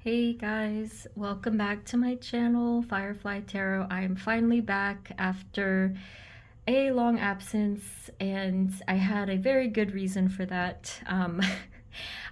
Hey guys, welcome back to my channel, Firefly Tarot. I am finally back after a long absence, and I had a very good reason for that.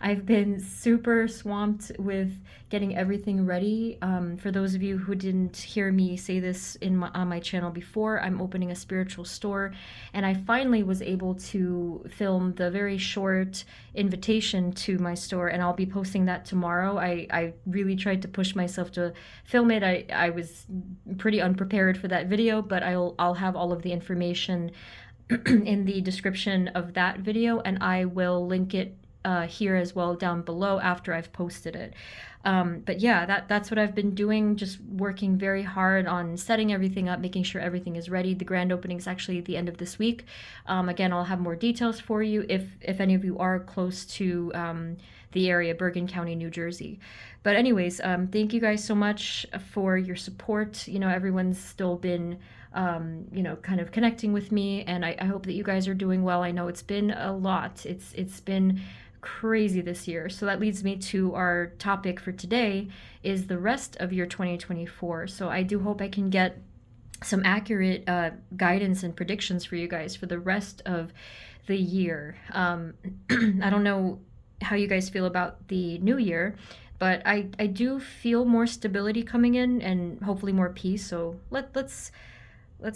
I've been super swamped with getting everything ready. For those of you who didn't hear me say this on my channel before, I'm opening a spiritual store, and I finally was able to film the very short invitation to my store, and I'll be posting that tomorrow. I really tried to push myself to film it. I was pretty unprepared for that video, but I'll have all of the information in the description of that video, and I will link it here as well down below after I've posted it. But yeah, that's what I've been doing, just working very hard on setting everything up, making sure everything is ready. The grand opening is actually at the end of this week. Again, I'll have more details for you if any of you are close to the area, Bergen County, New Jersey. But anyways, thank you guys so much for your support. You know, everyone's still been kind of connecting with me, and I hope that you guys are doing well. I know it's been a lot. It's been crazy this year. So that leads me to our topic for today, is the rest of year 2024. So I do hope I can get some accurate guidance and predictions for you guys for the rest of the year. I don't know how you guys feel about the new year, but I do feel more stability coming in and hopefully more peace. So let's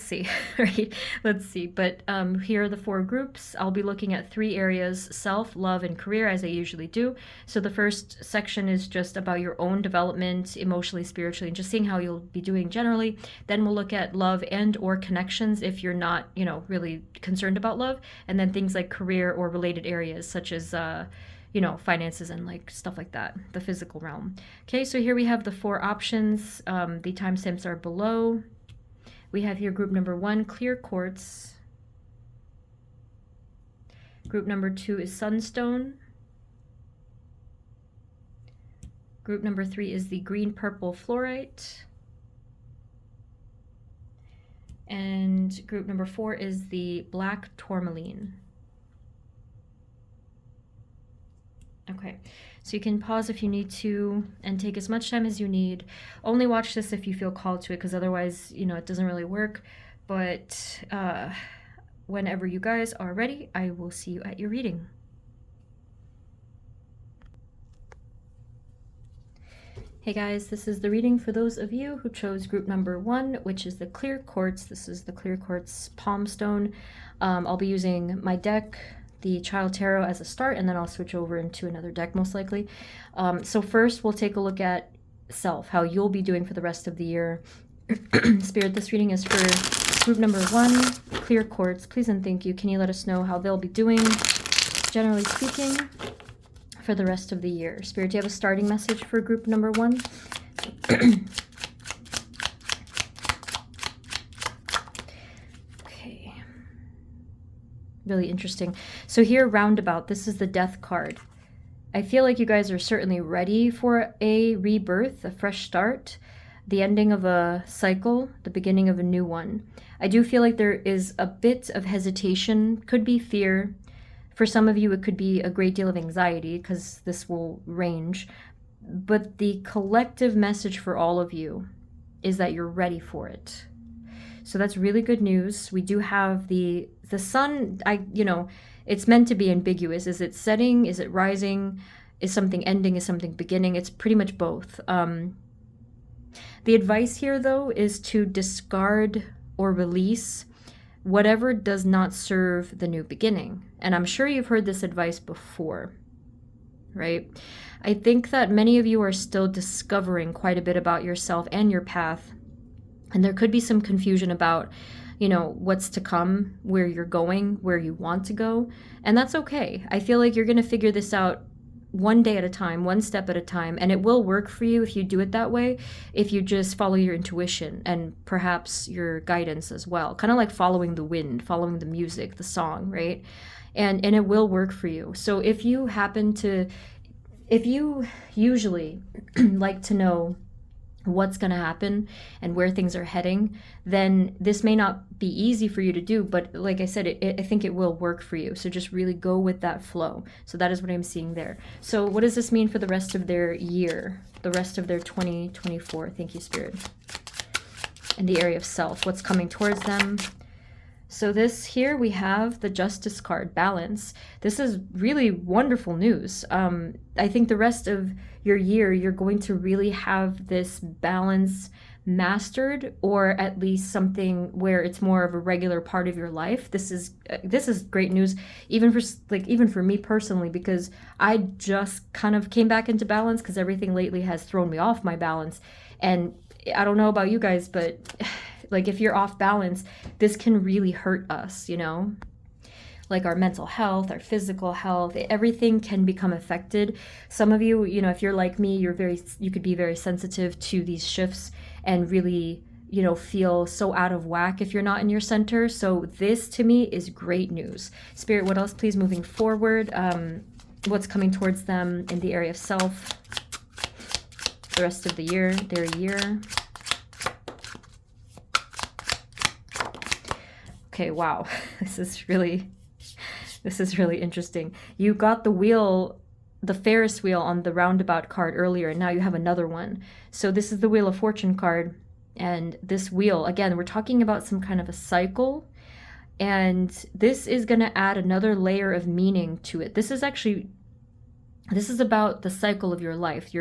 see, right? Let's see. But here are the four groups. I'll be looking at three areas: self, love, and career, as I usually do. So the first section is just about your own development, emotionally, spiritually, and just seeing how you'll be doing generally. Then we'll look at love and or connections if you're not, really concerned about love. And then things like career or related areas, such as finances and like stuff like that, the physical realm. Okay, so here we have the four options. The timestamps are below. We have here group number 1, clear quartz. Group number 2 is sunstone. Group number 3 is the green-purple fluorite. And group number 4 is the black tourmaline. Okay, so you can pause if you need to and take as much time as you need. Only watch this if you feel called to it, because otherwise, it doesn't really work. But whenever you guys are ready, I will see you at your reading. Hey guys, this is the reading for those of you who chose group number 1, which is the clear quartz. This is the clear quartz palm stone. I'll be using my deck, the Child Tarot, as a start, and then I'll switch over into another deck most likely. So first we'll take a look at self, how you'll be doing for the rest of the year. Spirit, this reading is for group number 1, clear quartz. Please and thank you. Can you let us know how they'll be doing, generally speaking, for the rest of the year? Spirit, do you have a starting message for group number 1? Really interesting. So here, roundabout, this is the death card. I feel like you guys are certainly ready for a rebirth, a fresh start, the ending of a cycle, the beginning of a new one. I do feel like there is a bit of hesitation, could be fear. For some of you, it could be a great deal of anxiety, because this will range. But the collective message for all of you is that you're ready for it. So that's really good news. We do have the sun. It's meant to be ambiguous. Is it setting? Is it rising? Is something ending? Is something beginning? It's pretty much both. The advice here, though, is to discard or release whatever does not serve the new beginning. And I'm sure you've heard this advice before, right? I think that many of you are still discovering quite a bit about yourself and your path. And there could be some confusion about, what's to come, where you're going, where you want to go. And that's okay. I feel like you're going to figure this out one day at a time, one step at a time. And it will work for you if you do it that way, if you just follow your intuition and perhaps your guidance as well. Kind of like following the wind, following the music, the song, right? And it will work for you. So if you usually like to know what's going to happen and where things are heading, then this may not be easy for you to do. But like I said, I think it will work for you. So just really go with that flow. So that is what I'm seeing there. So what does this mean for the rest of their year, the rest of their 2024? Thank you, Spirit. In the area of self, what's coming towards them? So this here we have the Justice card, balance. This is really wonderful news. I think the rest of your year, you're going to really have this balance mastered, or at least something where it's more of a regular part of your life. This is great news, even for me personally, because I just kind of came back into balance because everything lately has thrown me off my balance. And I don't know about you guys, but like if you're off balance, this can really hurt us, you know? Like our mental health, our physical health, everything can become affected. Some of you, you know, if you're like me, you could be very sensitive to these shifts and really, you know, feel so out of whack if you're not in your center. So this to me is great news. Spirit, what else, please, moving forward? What's coming towards them in the area of self? The rest of the year, their year. Okay, wow. This is really interesting. You got the wheel, the Ferris wheel on the roundabout card earlier, and now you have another one. So this is the Wheel of Fortune card, and this wheel, again, we're talking about some kind of a cycle, and this is going to add another layer of meaning to it. This is about the cycle of your life,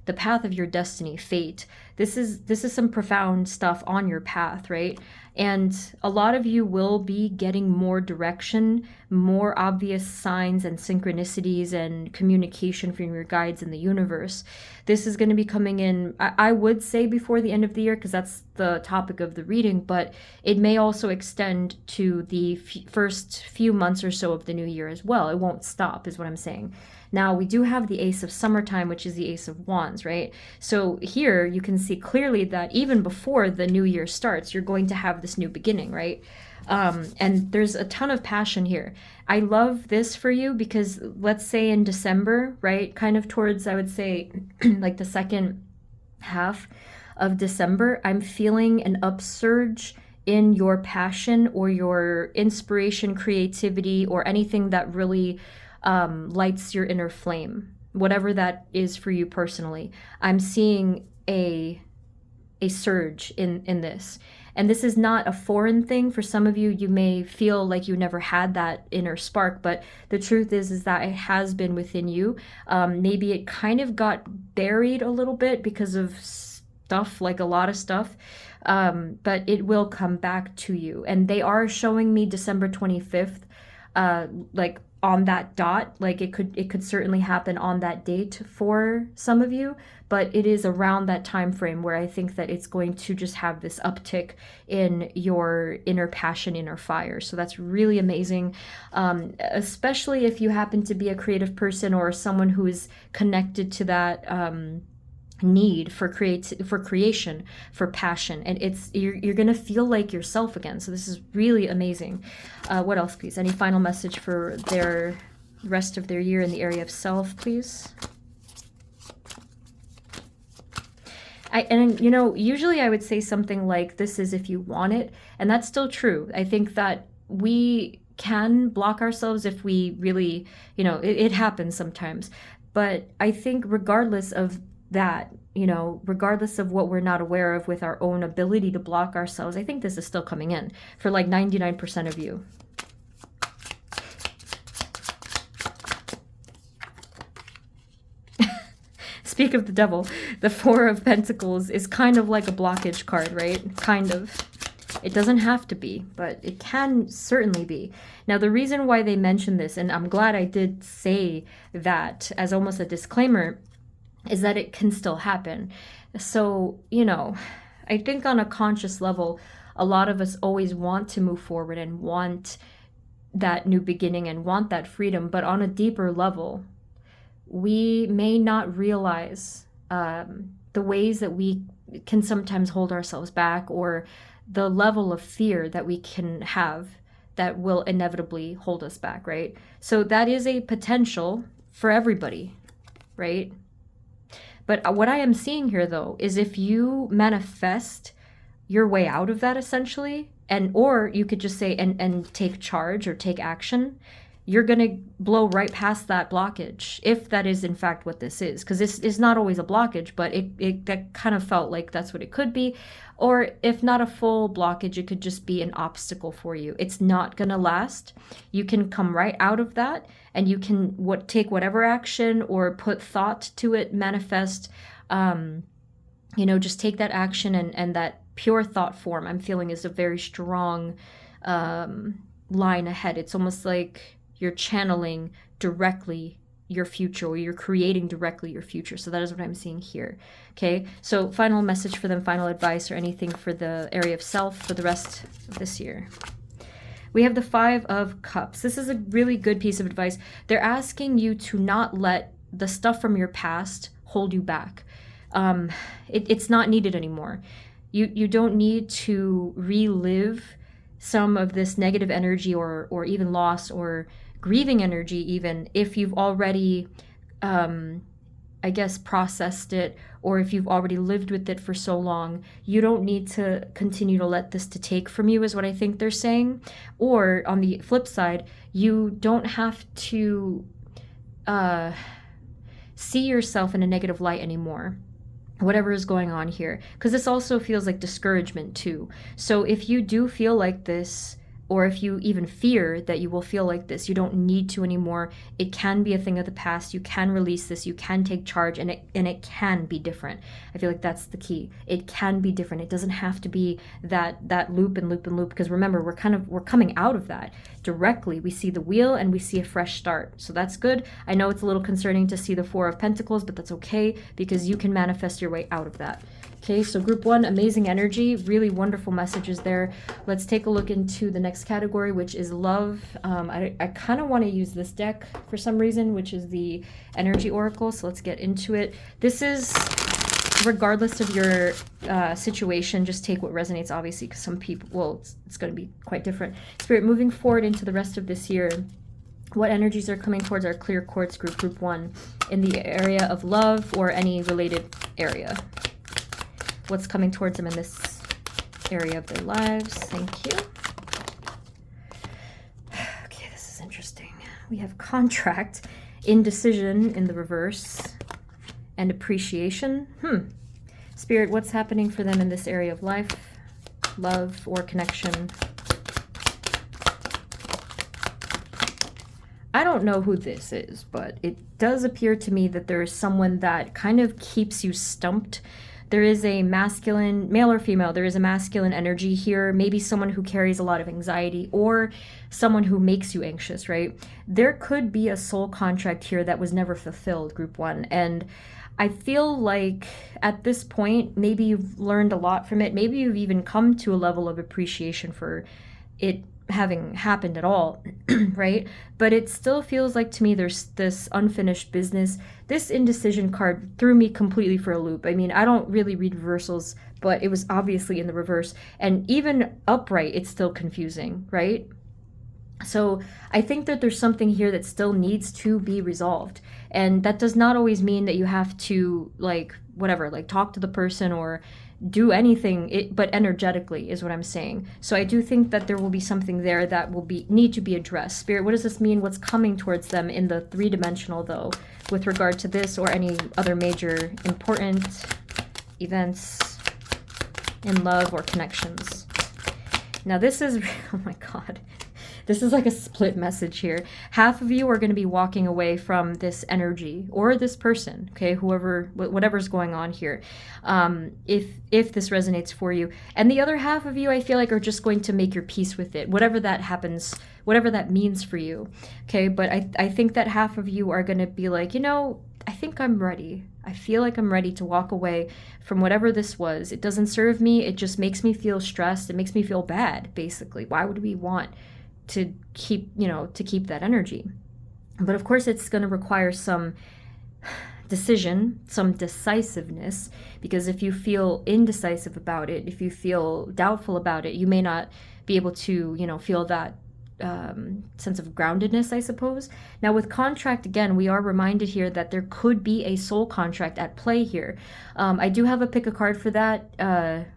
the path of your destiny, fate. This is some profound stuff on your path, right? And a lot of you will be getting more direction, more obvious signs and synchronicities and communication from your guides in the universe. This is going to be coming in, I would say, before the end of the year, because that's the topic of the reading, but it may also extend to the first few months or so of the new year as well. It won't stop, is what I'm saying. Now, we do have the Ace of Summertime, which is the Ace of Wands, right? So here you can see clearly that even before the new year starts, you're going to have this new beginning, right? And there's a ton of passion here. I love this for you because let's say in December, right? Kind of towards, I would say, like the second half of December, I'm feeling an upsurge in your passion or your inspiration, creativity, or anything that really lights your inner flame, whatever that is for you personally. I'm seeing a surge in this. And this is not a foreign thing. For some of you, you may feel like you never had that inner spark, but the truth is that it has been within you. Maybe it kind of got buried a little bit because of stuff, like a lot of stuff, but it will come back to you. And they are showing me December 25th, like on that dot. Like it could certainly happen on that date for some of you, but it is around that time frame where I think that it's going to just have this uptick in your inner passion, inner fire. So that's really amazing, especially if you happen to be a creative person or someone who is connected to that need for creation, for passion, and you're gonna feel like yourself again. So this is really amazing. What else, please? Any final message for their rest of their year in the area of self, please? And you know, usually I would say something like, this is if you want it, and that's still true. I think that we can block ourselves if we really, you know, it happens sometimes. But I think regardless of that, you know, regardless of what we're not aware of with our own ability to block ourselves, I think this is still coming in for like 99% of you. Speak of the devil, the Four of Pentacles is kind of like a blockage card, right? Kind of. It doesn't have to be, but it can certainly be. Now, the reason why they mention this, and I'm glad I did say that as almost a disclaimer, is that it can still happen. So, you know, I think on a conscious level, a lot of us always want to move forward and want that new beginning and want that freedom. But on a deeper level, we may not realize the ways that we can sometimes hold ourselves back, or the level of fear that we can have that will inevitably hold us back, right? So that is a potential for everybody, right? But what I am seeing here, though, is if you manifest your way out of that, essentially, and or you could just say and take charge or take action, you're going to blow right past that blockage, if that is in fact what this is. Because this is not always a blockage, but it that kind of felt like that's what it could be. Or if not a full blockage, it could just be an obstacle for you. It's not going to last. You can come right out of that, and you can take whatever action or put thought to it, manifest, just take that action, and that pure thought form I'm feeling is a very strong line ahead. It's almost like you're channeling directly your future, or you're creating directly your future. So that is what I'm seeing here. Okay, so final message for them, final advice or anything for the area of self for the rest of this year. We have the 5 of Cups. This is a really good piece of advice. They're asking you to not let the stuff from your past hold you back. It's not needed anymore. You don't need to relive some of this negative energy or even loss or grieving energy, even if you've already, processed it, or if you've already lived with it for so long. You don't need to continue to let this to take from you, is what I think they're saying. Or on the flip side, you don't have to see yourself in a negative light anymore, whatever is going on here, because this also feels like discouragement too. So if you do feel like this, or if you even fear that you will feel like this, you don't need to anymore. It can be a thing of the past. You can release this. You can take charge, and it can be different. I feel like that's the key. It can be different. It doesn't have to be that loop and loop and loop, because remember, we're coming out of that directly. We see the wheel and we see a fresh start. So that's good. I know it's a little concerning to see the 4 of Pentacles, but that's okay, because you can manifest your way out of that. Okay, so group 1, amazing energy, really wonderful messages there. Let's take a look into the next category, which is love. I kind of want to use this deck for some reason, which is the Energy Oracle. So let's get into it. This is, regardless of your situation, just take what resonates, obviously, because some people, well, it's going to be quite different. Spirit, moving forward into the rest of this year, what energies are coming towards our clear quartz group 1, in the area of love or any related area? What's coming towards them in this area of their lives? Thank you. Okay, this is interesting. We have contract, indecision in the reverse, and appreciation. Spirit, what's happening for them in this area of life, love, or connection? I don't know who this is, but it does appear to me that there is someone that kind of keeps you stumped. There is a masculine, male or female, there is a masculine energy here. Maybe someone who carries a lot of anxiety, or someone who makes you anxious, right? There could be a soul contract here that was never fulfilled, group 1. And I feel like at this point, maybe you've learned a lot from it. Maybe you've even come to a level of appreciation for it having happened at all, right? But it still feels like to me there's this unfinished business. This indecision card threw me completely for a loop. I mean, I don't really read reversals, but it was obviously in the reverse. And even upright, it's still confusing, right? So I think that there's something here that still needs to be resolved. And that does not always mean that you have to, talk to the person or do anything, but energetically is what I'm saying. So I do think that there will be something there that will need to be addressed. Spirit, what does this mean? What's coming towards them in the 3-dimensional, though, with regard to this or any other major important events in love or connections? Now this is, oh my God. This is like a split message here. Half of you are going to be walking away from this energy or this person, okay, whatever's going on here, if this resonates for you. And the other half of you, I feel like, are just going to make your peace with it, whatever that happens, whatever that means for you, okay? But I think that half of you are going to be like, I think I'm ready. I feel like I'm ready to walk away from whatever this was. It doesn't serve me. It just makes me feel stressed. It makes me feel bad, basically. Why would we want to keep that energy? But of course it's going to require some decision, some decisiveness, because if you feel indecisive about it, if you feel doubtful about it, you may not be able to, feel that sense of groundedness, I suppose. Now with contract, again, we are reminded here that there could be a soul contract at play here. I do have a pick a card for that.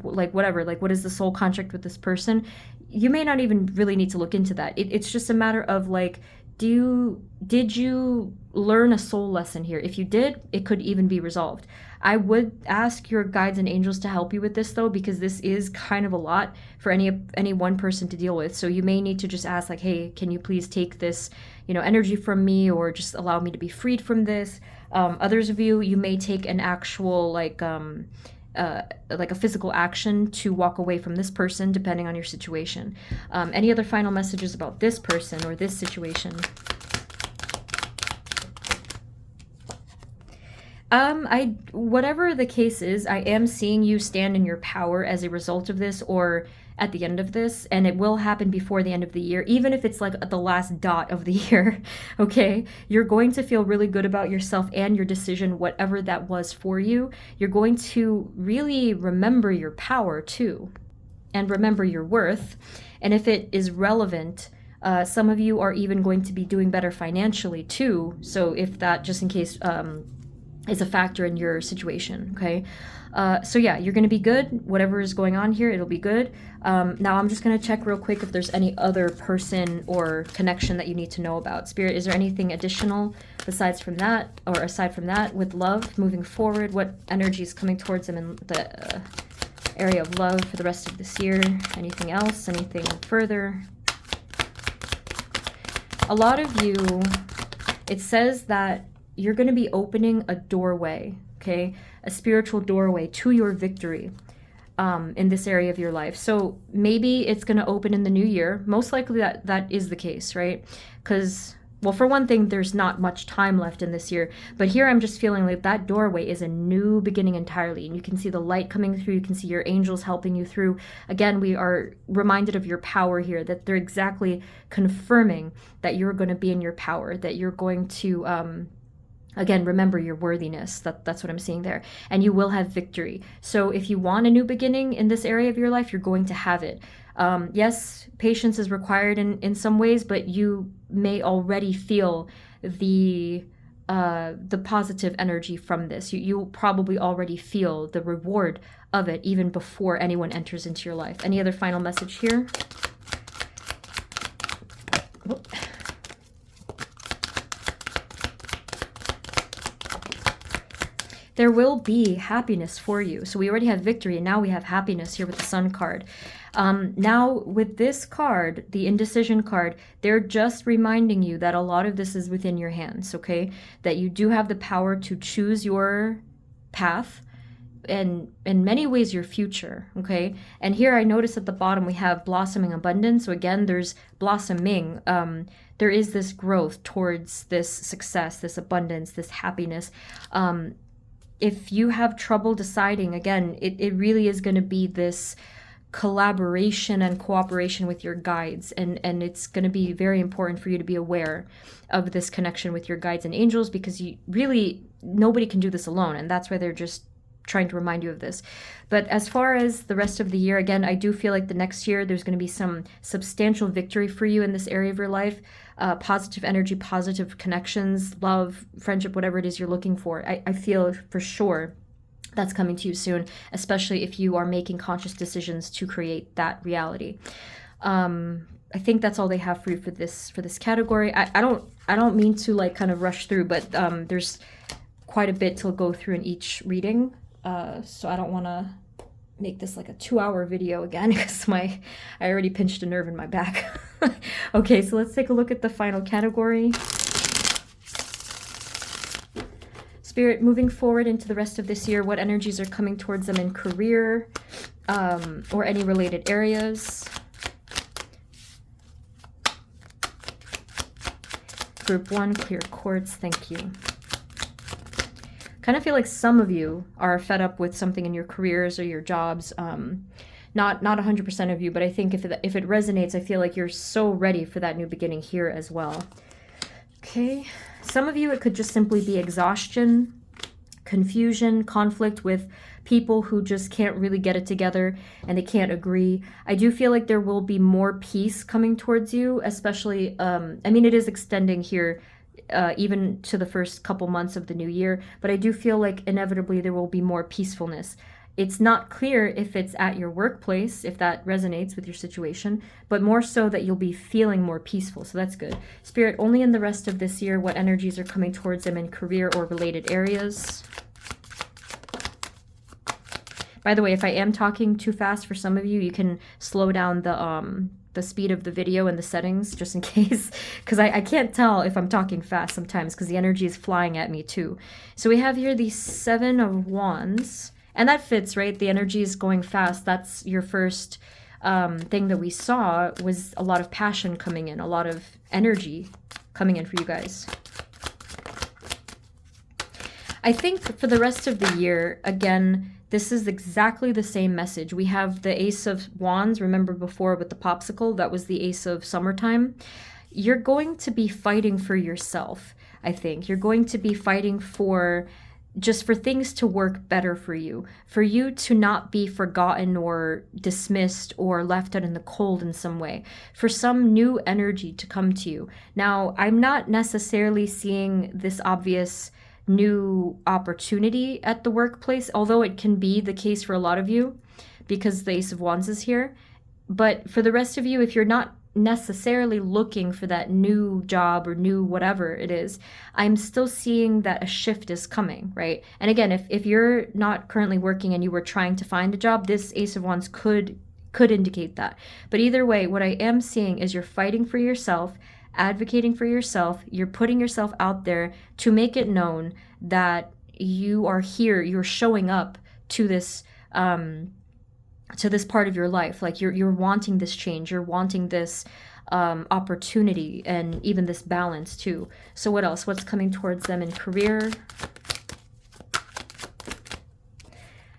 Like whatever, like what is the soul contract with this person? You may not even really need to look into that. It's just a matter of like, did you learn a soul lesson here? If you did, it could even be resolved. I would ask your guides and angels to help you with this though, because this is kind of a lot for any one person to deal with. So you may need to just ask like, hey, can you please take this, energy from me, or just allow me to be freed from this? Others of you, you may take an actual like a physical action to walk away from this person, depending on your situation. Any other final messages about this person or this situation? Whatever the case is, I am seeing you stand in your power as a result of this, or at the end of this, and it will happen before the end of the year, even if it's like at the last dot of the year. Okay, you're going to feel really good about yourself and your decision, whatever that was for you. You're going to really remember your power too, and remember your worth. And if it is relevant, some of you are even going to be doing better financially too. So if that, just in case, is a factor in your situation, okay? So yeah, you're gonna be good. Whatever is going on here, it'll be good. Now I'm just gonna check real quick if there's any other person or connection that you need to know about. Spirit, is there anything additional aside from that with love moving forward? What energy is coming towards them in the area of love for the rest of this year? Anything else? Anything further? A lot of you, it says that you're going to be opening a doorway, okay? A spiritual doorway to your victory in this area of your life. So maybe it's going to open in the new year. Most likely that is the case, right? Because, well, for one thing, there's not much time left in this year. But here I'm just feeling like that doorway is a new beginning entirely. And you can see the light coming through. You can see your angels helping you through. Again, we are reminded of your power here, that they're exactly confirming that you're going to be in your power, that you're going to... Again, remember your worthiness. That's what I'm seeing there. And you will have victory. So if you want a new beginning in this area of your life, you're going to have it. Yes, patience is required in some ways, but you may already feel the positive energy from this. You probably already feel the reward of it even before anyone enters into your life. Any other final message here? There will be happiness for you. So we already have victory, and now we have happiness here with the Sun card. Now with this card, the indecision card, they're just reminding you that a lot of this is within your hands, okay? That you do have the power to choose your path, and in many ways your future, okay? And here I notice at the bottom we have blossoming abundance. So again, there's blossoming. There is this growth towards this success, this abundance, this happiness. If you have trouble deciding, again, it really is going to be this collaboration and cooperation with your guides, and it's going to be very important for you to be aware of this connection with your guides and angels, because you really, nobody can do this alone, and that's why they're just trying to remind you of this. But as far as the rest of the year, again, I do feel like the next year there's going to be some substantial victory for you in this area of your life. Positive energy, positive connections, love, friendship, whatever it is you're looking for. I feel for sure that's coming to you soon, especially if you are making conscious decisions to create that reality. I think that's all they have for you for this category. I don't mean to like kind of rush through, but there's quite a bit to go through in each reading. So I don't want to make this like a 2-hour video again, because I already pinched a nerve in my back. Okay, so let's take a look at the final category. Spirit, moving forward into the rest of this year, what energies are coming towards them in career or any related areas? Group 1, clear quartz, thank you. Kind of feel like some of you are fed up with something in your careers or your jobs. Not 100% of you, but I think if it resonates, I feel like you're so ready for that new beginning here as well. Okay, some of you, it could just simply be exhaustion. confusion, conflict with people who just can't really get it together and they can't agree. I do feel like there will be more peace coming towards you, especially, I mean, it is extending here even to the first couple months of the new year, but I do feel like inevitably there will be more peacefulness. It's not clear if it's at your workplace, if that resonates with your situation, but more so that you'll be feeling more peaceful. So that's good. Spirit, only in the rest of this year, what energies are coming towards them in career or related areas? By the way, if I am talking too fast for some of you, you can slow down the speed of the video and the settings just in case, because I can't tell if I'm talking fast sometimes because the energy is flying at me too. So we have here the 7 of Wands. And that fits, right? The energy is going fast. That's your first thing that we saw, was a lot of passion coming in, a lot of energy coming in for you guys. I think for the rest of the year, again, this is exactly the same message. We have the Ace of Wands. Remember before with the popsicle, that was the Ace of Summertime. You're going to be fighting for yourself, I think. You're going to be fighting for just for things to work better for you to not be forgotten or dismissed or left out in the cold in some way, for some new energy to come to you. Now, I'm not necessarily seeing this obvious new opportunity at the workplace, although it can be the case for a lot of you because the Ace of Wands is here. But for the rest of you, if you're not necessarily looking for that new job or new whatever it is, I'm still seeing that a shift is coming, right? And again, if you're not currently working and you were trying to find a job, this Ace of Wands could indicate that. But either way, what I am seeing is you're fighting for yourself, advocating for yourself, you're putting yourself out there to make it known that you are here, you're showing up to this part of your life. Like you're wanting this change, you're wanting this opportunity, and even this balance too. So what else? What's coming towards them in career?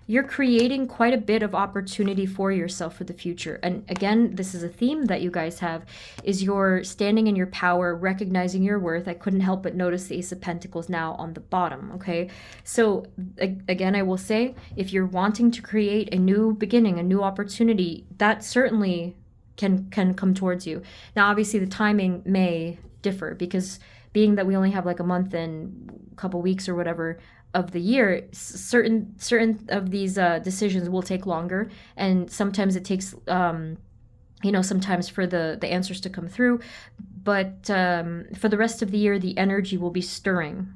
You're creating quite a bit of opportunity for yourself for the future. And again, this is a theme that you guys have, is you're standing in your power, recognizing your worth. I couldn't help but notice the Ace of Pentacles now on the bottom, okay? So again, I will say, if you're wanting to create a new beginning, a new opportunity, that certainly can come towards you. Now, obviously the timing may differ because being that we only have like a month and a couple weeks or whatever of the year, certain of these decisions will take longer, and sometimes it takes sometimes for the answers to come through. But for the rest of the year, the energy will be stirring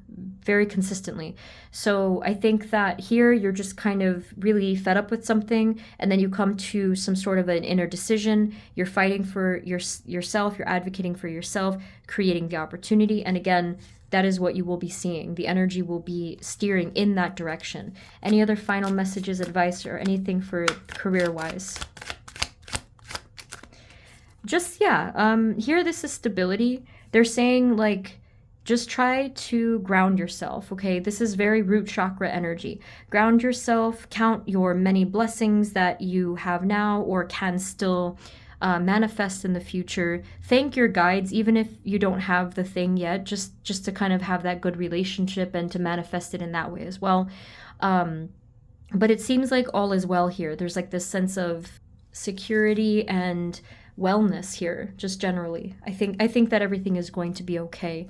very consistently. So I think that here you're just kind of really fed up with something, and then you come to some sort of an inner decision. You're fighting for yourself, you're advocating for yourself, creating the opportunity. And again, that is what you will be seeing. The energy will be steering in that direction. Any other final messages, advice, or anything for career-wise? Just, yeah, here this is stability. They're saying, like, just try to ground yourself, okay? This is very root chakra energy. Ground yourself, count your many blessings that you have now or can still manifest in the future. Thank your guides, even if you don't have the thing yet, just to kind of have that good relationship and to manifest it in that way as well. But it seems like all is well here. There's like this sense of security and wellness here, just generally. I think that everything is going to be okay.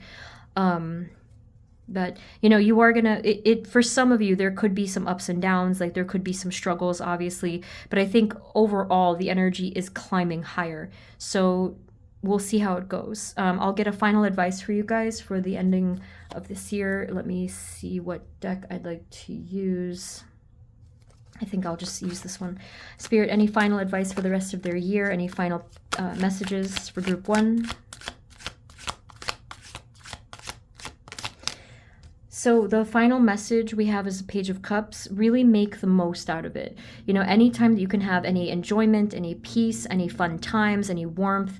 But you are gonna, for some of you, there could be some ups and downs, like there could be some struggles, obviously, but I think overall the energy is climbing higher. So we'll see how it goes. I'll get a final advice for you guys for the ending of this year. Let me see what deck I'd like to use. I think I'll just use this one. Spirit, any final advice for the rest of their year? Any final messages for group 1? So the final message we have is a Page of Cups. Really make the most out of it. Anytime that you can have any enjoyment, any peace, any fun times, any warmth,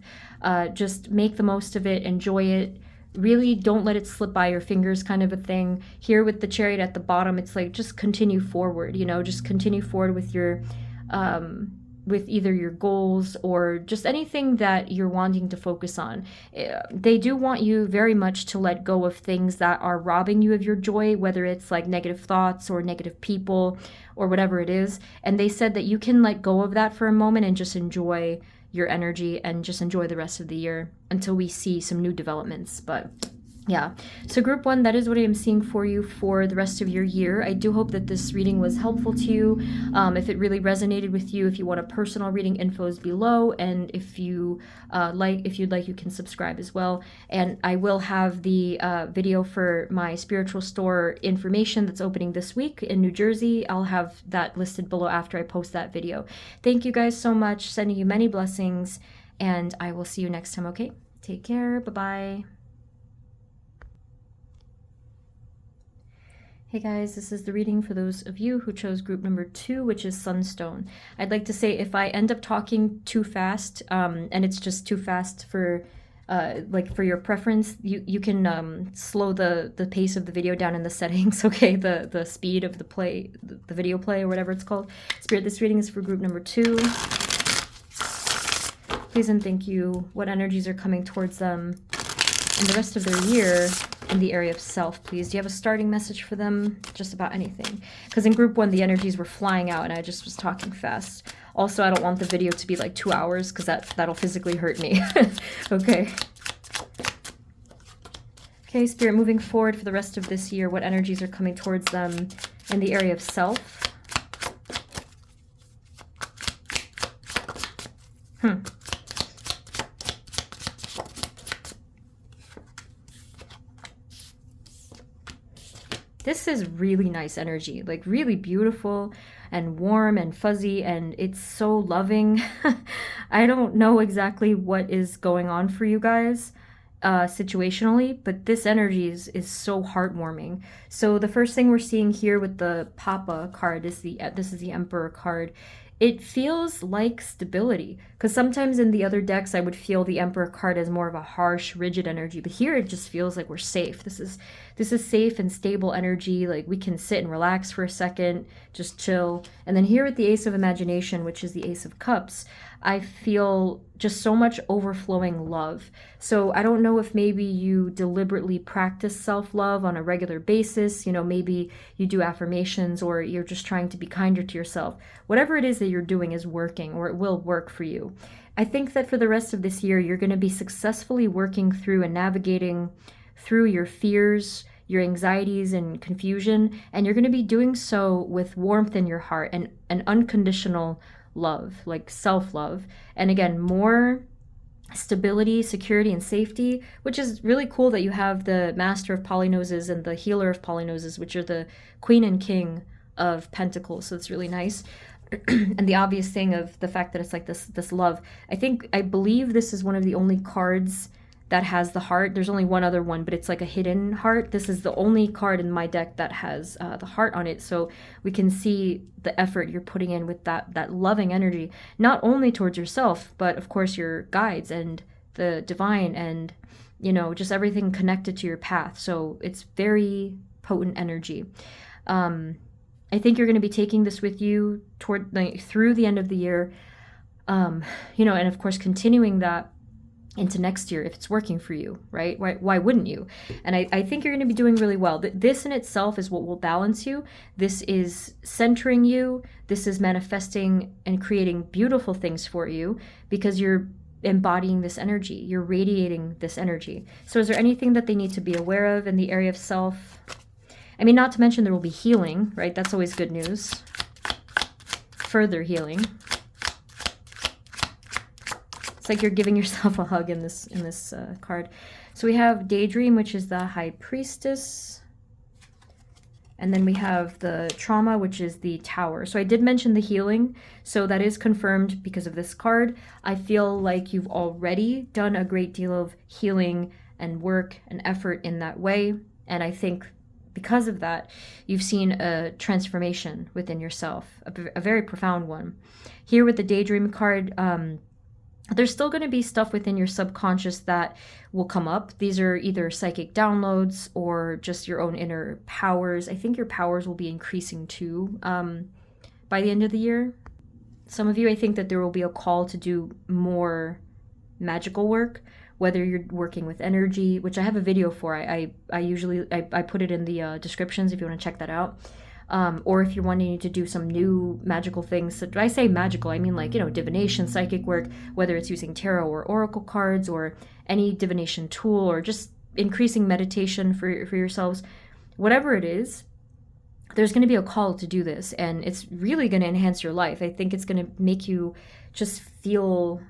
just make the most of it, enjoy it. Really don't let it slip by your fingers, kind of a thing. Here with the Chariot at the bottom, it's like just continue forward, just continue forward with your with either your goals or just anything that you're wanting to focus on. They do want you very much to let go of things that are robbing you of your joy, whether it's like negative thoughts or negative people or whatever it is. And they said that you can let go of that for a moment and just enjoy your energy and just enjoy the rest of the year until we see some new developments. But yeah, so group one, that is what I am seeing for you for the rest of your year. I do hope that this reading was helpful to you. If it really resonated with you, if you want a personal reading, info is below, and if you if you'd like, you can subscribe as well. And I will have the video for my spiritual store information that's opening this week in New Jersey. I'll have that listed below after I post that video. Thank you guys so much. Sending you many blessings, and I will see you next time. Okay, take care. Bye-bye. Hey guys, this is the reading for those of you who chose group number 2, which is Sunstone. I'd like to say if I end up talking too fast, and it's just too fast for like for your preference, you can slow the pace of the video down in the settings, okay? The speed of the play, the video play or whatever it's called. Spirit, this reading is for group number 2. Please and thank you. What energies are coming towards them in the rest of their year in the area of self, please? Do you have a starting message for them? Just about anything. Because in group 1, the energies were flying out and I just was talking fast. Also, I don't want the video to be like 2 hours because that'll physically hurt me. Okay. Okay, Spirit, moving forward for the rest of this year, what energies are coming towards them in the area of self? This is really nice energy, like really beautiful and warm and fuzzy, and it's so loving. I don't know exactly what is going on for you guys situationally, but this energy is so heartwarming. So the first thing we're seeing here with the Papa card is this is the Emperor card. It feels like stability, because sometimes in the other decks I would feel the Emperor card as more of a harsh, rigid energy, but here it just feels like we're safe. This is safe and stable energy, like we can sit and relax for a second, just chill. And then here with the Ace of Imagination, which is the Ace of Cups, I feel just so much overflowing love. So I don't know if maybe you deliberately practice self-love on a regular basis, you know, maybe you do affirmations or you're just trying to be kinder to yourself. Whatever it is that you're doing is working, or it will work for you. I think that for the rest of this year, you're going to be successfully working through and navigating through your fears, your anxieties and confusion, and you're going to be doing so with warmth in your heart and an unconditional love, like self-love. And again, more stability, security, and safety, which is really cool that you have the Master of Polynoses and the Healer of Polynoses, which are the Queen and King of Pentacles. So it's really nice. And the obvious thing of the fact that it's like this love. I believe this is one of the only cards that has the heart. There's only one other one, but it's like a hidden heart. This is the only card in my deck that has the heart on it. So we can see the effort you're putting in with that loving energy, not only towards yourself, but of course your guides and the divine and, you know, just everything connected to your path. So it's very potent energy. I think you're going to be taking this with you through the end of the year, you know, and of course continuing that into next year if it's working for you, right? Why wouldn't you? And I think you're going to be doing really well. This in itself is what will balance you. This is centering you. This is manifesting and creating beautiful things for you because you're embodying this energy. You're radiating this energy. So is there anything that they need to be aware of in the area of self? I mean, not to mention there will be healing, right? That's always good news. Further healing. It's like you're giving yourself a hug in this card. So we have Daydream, which is the High Priestess. And then we have the Trauma, which is the Tower. So I did mention the healing. So that is confirmed because of this card. I feel like you've already done a great deal of healing and work and effort in that way. And I think because of that, you've seen a transformation within yourself, a very profound one. Here with the Daydream card, there's still going to be stuff within your subconscious that will come up. These are either psychic downloads or just your own inner powers. I think your powers will be increasing too by the end of the year. Some of you, I think that there will be a call to do more magical work, whether you're working with energy, which I have a video for. I usually put it in the descriptions if you want to check that out. Or if you're wanting to do some new magical things. So I say magical, I mean like, divination, psychic work, whether it's using tarot or oracle cards or any divination tool or just increasing meditation for yourselves. Whatever it is, there's going to be a call to do this, and it's really going to enhance your life. I think it's going to make you just feel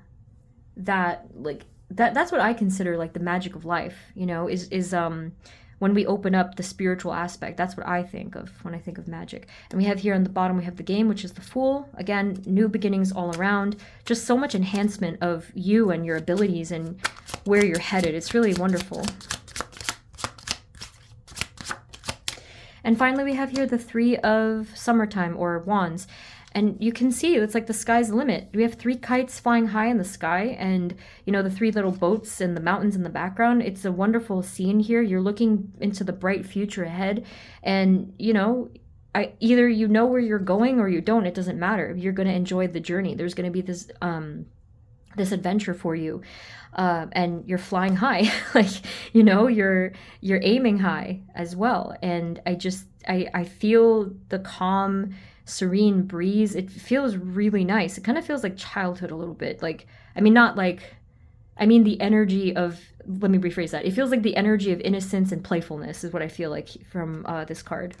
that, like, that's what I consider like the magic of life, is when we open up the spiritual aspect. That's what I think of when I think of magic. And we have here on the bottom, we have the Game, which is the Fool. Again, new beginnings all around. Just so much enhancement of you and your abilities and where you're headed. It's really wonderful. And finally, we have here the Three of Summertime, or Wands. And you can see it's like the sky's the limit. We have 3 kites flying high in the sky, and the 3 little boats and the mountains in the background. It's a wonderful scene here. You're looking into the bright future ahead, and either you know where you're going or you don't. It doesn't matter. You're going to enjoy the journey. There's going to be this adventure for you, and you're flying high, like you're aiming high as well. And I feel the calm, serene breeze. It feels really nice. It kind of feels like childhood a little bit. Like, the energy of, let me rephrase that. It feels like the energy of innocence and playfulness is what I feel like from this card.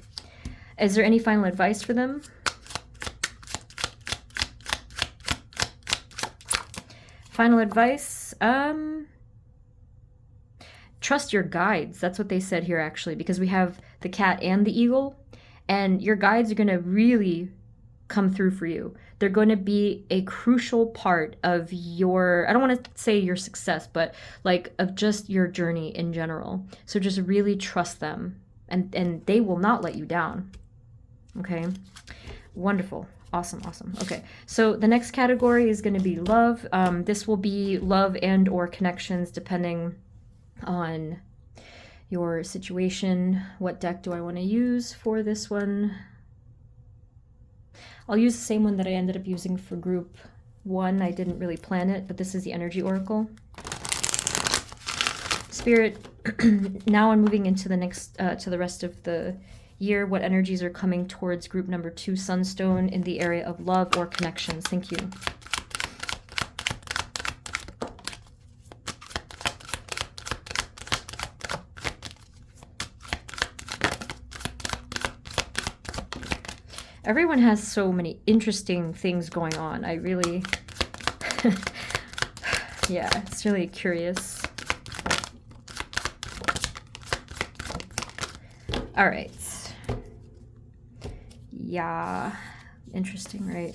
Is there any final advice for them? Final advice, trust your guides. That's what they said here, actually, because we have the cat and the eagle, and your guides are going to really come through for you. They're going to be a crucial part of your, I don't want to say your success, but like of just your journey in general. So just really trust them, and they will not let you down. Okay, wonderful. Awesome. Okay, so the next category is going to be love. This will be love and or connections, depending on your situation. What deck do I want to use for this one? I'll use the same one that I ended up using for group 1. I didn't really plan it, but this is the Energy Oracle. Spirit, now I'm moving into the next, to the rest of the year. What energies are coming towards group number 2, Sunstone, in the area of love or connections? Thank you. Everyone has so many interesting things going on. I really, yeah, it's really curious. All right. Yeah, interesting, right?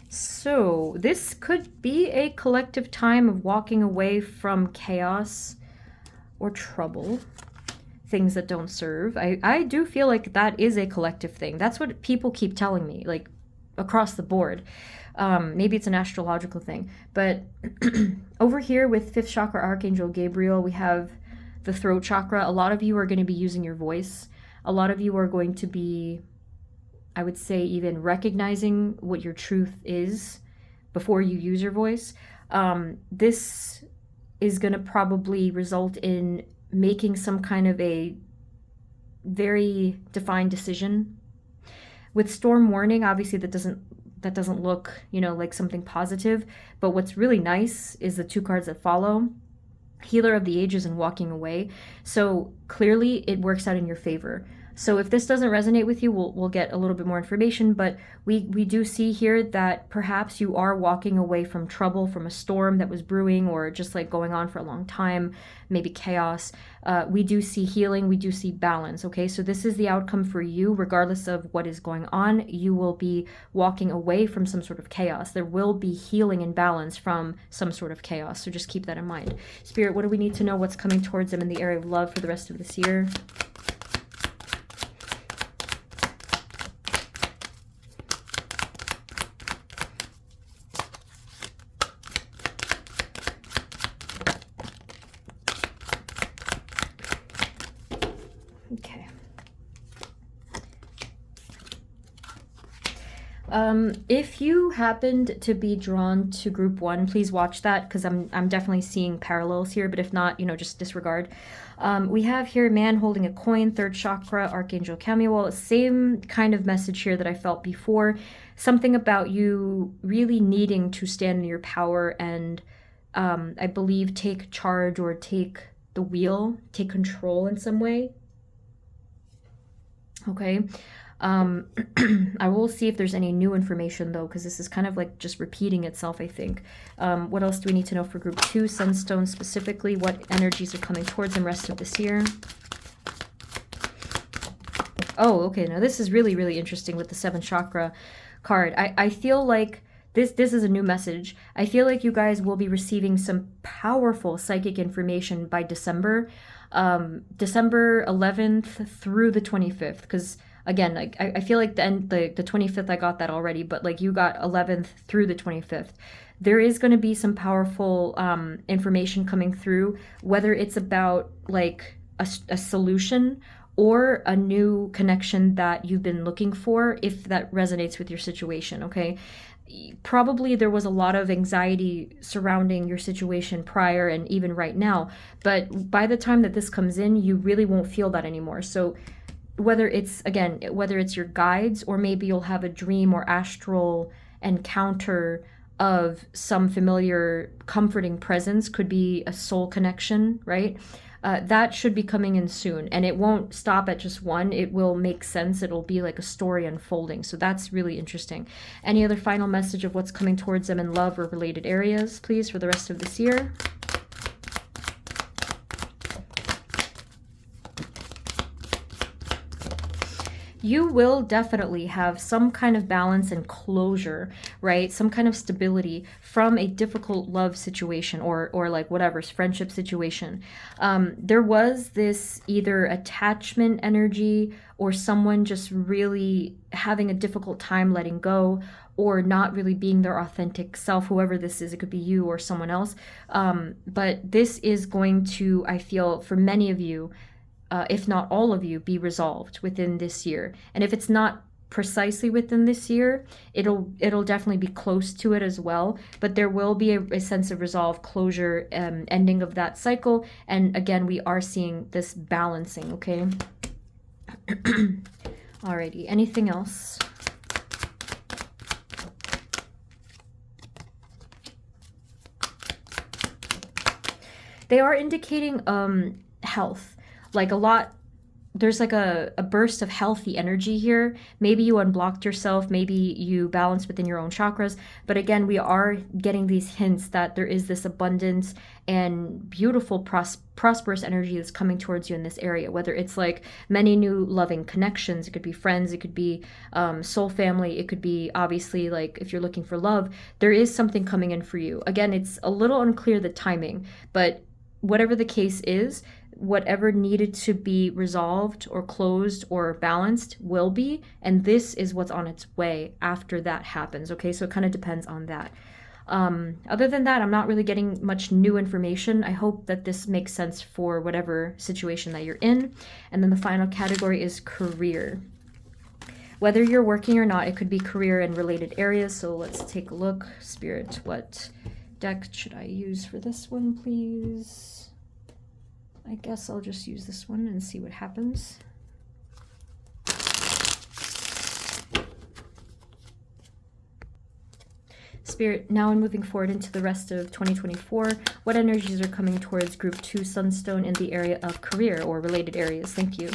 So this could be a collective time of walking away from chaos or trouble, things that don't serve. I do feel like that is a collective thing. That's what people keep telling me, like across the board. Maybe it's an astrological thing, but over here with 5th chakra Archangel Gabriel, we have the throat chakra. A lot of you are going to be using your voice. A lot of you are going to be, I would say, even recognizing what your truth is before you use your voice. This is going to probably result in making some kind of a very defined decision. With storm warning, obviously that doesn't look, like something positive, but what's really nice is the 2 cards that follow. Healer of the Ages and Walking Away. So clearly it works out in your favor. So if this doesn't resonate with you, we'll get a little bit more information, but we do see here that perhaps you are walking away from trouble, from a storm that was brewing or just like going on for a long time, maybe chaos. We do see healing, we do see balance, okay? So this is the outcome for you, regardless of what is going on. You will be walking away from some sort of chaos. There will be healing and balance from some sort of chaos, so just keep that in mind. Spirit, what do we need to know? What's coming towards them in the area of love for the rest of this year? If you happened to be drawn to group one, please watch that because I'm definitely seeing parallels here. But if not, just disregard. We have here man holding a coin, third chakra, Archangel Chamuel. Same kind of message here that I felt before. Something about you really needing to stand in your power and I believe take charge or take the wheel, take control in some way. Okay. I will see if there's any new information though, because this is kind of like just repeating itself, I think. What else do we need to know for group 2? Sunstone specifically, what energies are coming towards them rest of this year? Oh, okay. Now this is really, really interesting with the 7th chakra card. I feel like this is a new message. I feel like you guys will be receiving some powerful psychic information by December. December 11th through the 25th, because again, like I feel like the 25th I got that already, but like you got 11th through the 25th. There is going to be some powerful information coming through, whether it's about like a solution or a new connection that you've been looking for, if that resonates with your situation, okay? Probably there was a lot of anxiety surrounding your situation prior and even right now, but by the time that this comes in, you really won't feel that anymore. So whether it's your guides, or maybe you'll have a dream or astral encounter of some familiar comforting presence, could be a soul connection, right? That should be coming in soon, and it won't stop at just one. It will make sense. It'll be like a story unfolding. So that's really interesting. Any other final message of what's coming towards them in love or related areas, please, for the rest of this year? You will definitely have some kind of balance and closure, right? Some kind of stability from a difficult love situation or like whatever, friendship situation. There was this either attachment energy or someone just really having a difficult time letting go or not really being their authentic self, whoever this is. It could be you or someone else. But this is going to, I feel, for many of you, if not all of you, be resolved within this year. And if it's not precisely within this year, it'll definitely be close to it as well. But there will be a sense of resolve, closure, ending of that cycle. And again, we are seeing this balancing, okay? Alrighty, anything else? They are indicating health. Like a lot, there's like a burst of healthy energy here. Maybe you unblocked yourself, maybe you balanced within your own chakras. But again, we are getting these hints that there is this abundance and beautiful prosperous energy that's coming towards you in this area, whether it's like many new loving connections. It could be friends, it could be soul family, it could be obviously like if you're looking for love, there is something coming in for you. Again, it's a little unclear the timing, but whatever the case is, whatever needed to be resolved or closed or balanced will be, and this is what's on its way after that happens, okay? So it kind of depends on that. Other than that, I'm not really getting much new information. I hope that this makes sense for whatever situation that you're in. And then the final category is career. Whether you're working or not, it could be career and related areas. So let's take a look. Spirit, what deck should I use for this one, please? I guess I'll just use this one and see what happens. Spirit, now I'm moving forward into the rest of 2024. What energies are coming towards Group 2 Sunstone in the area of career or related areas? Thank you.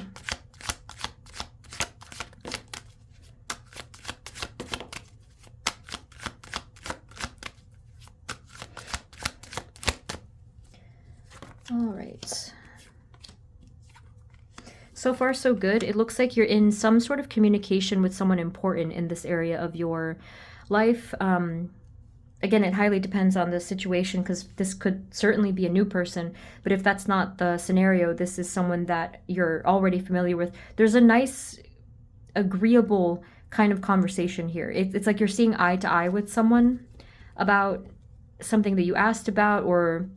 All right. So far, so good. It looks like you're in some sort of communication with someone important in this area of your life. Again, it highly depends on the situation because this could certainly be a new person. But if that's not the scenario, this is someone that you're already familiar with. There's a nice, agreeable kind of conversation here. It's like you're seeing eye to eye with someone about something that you asked about, or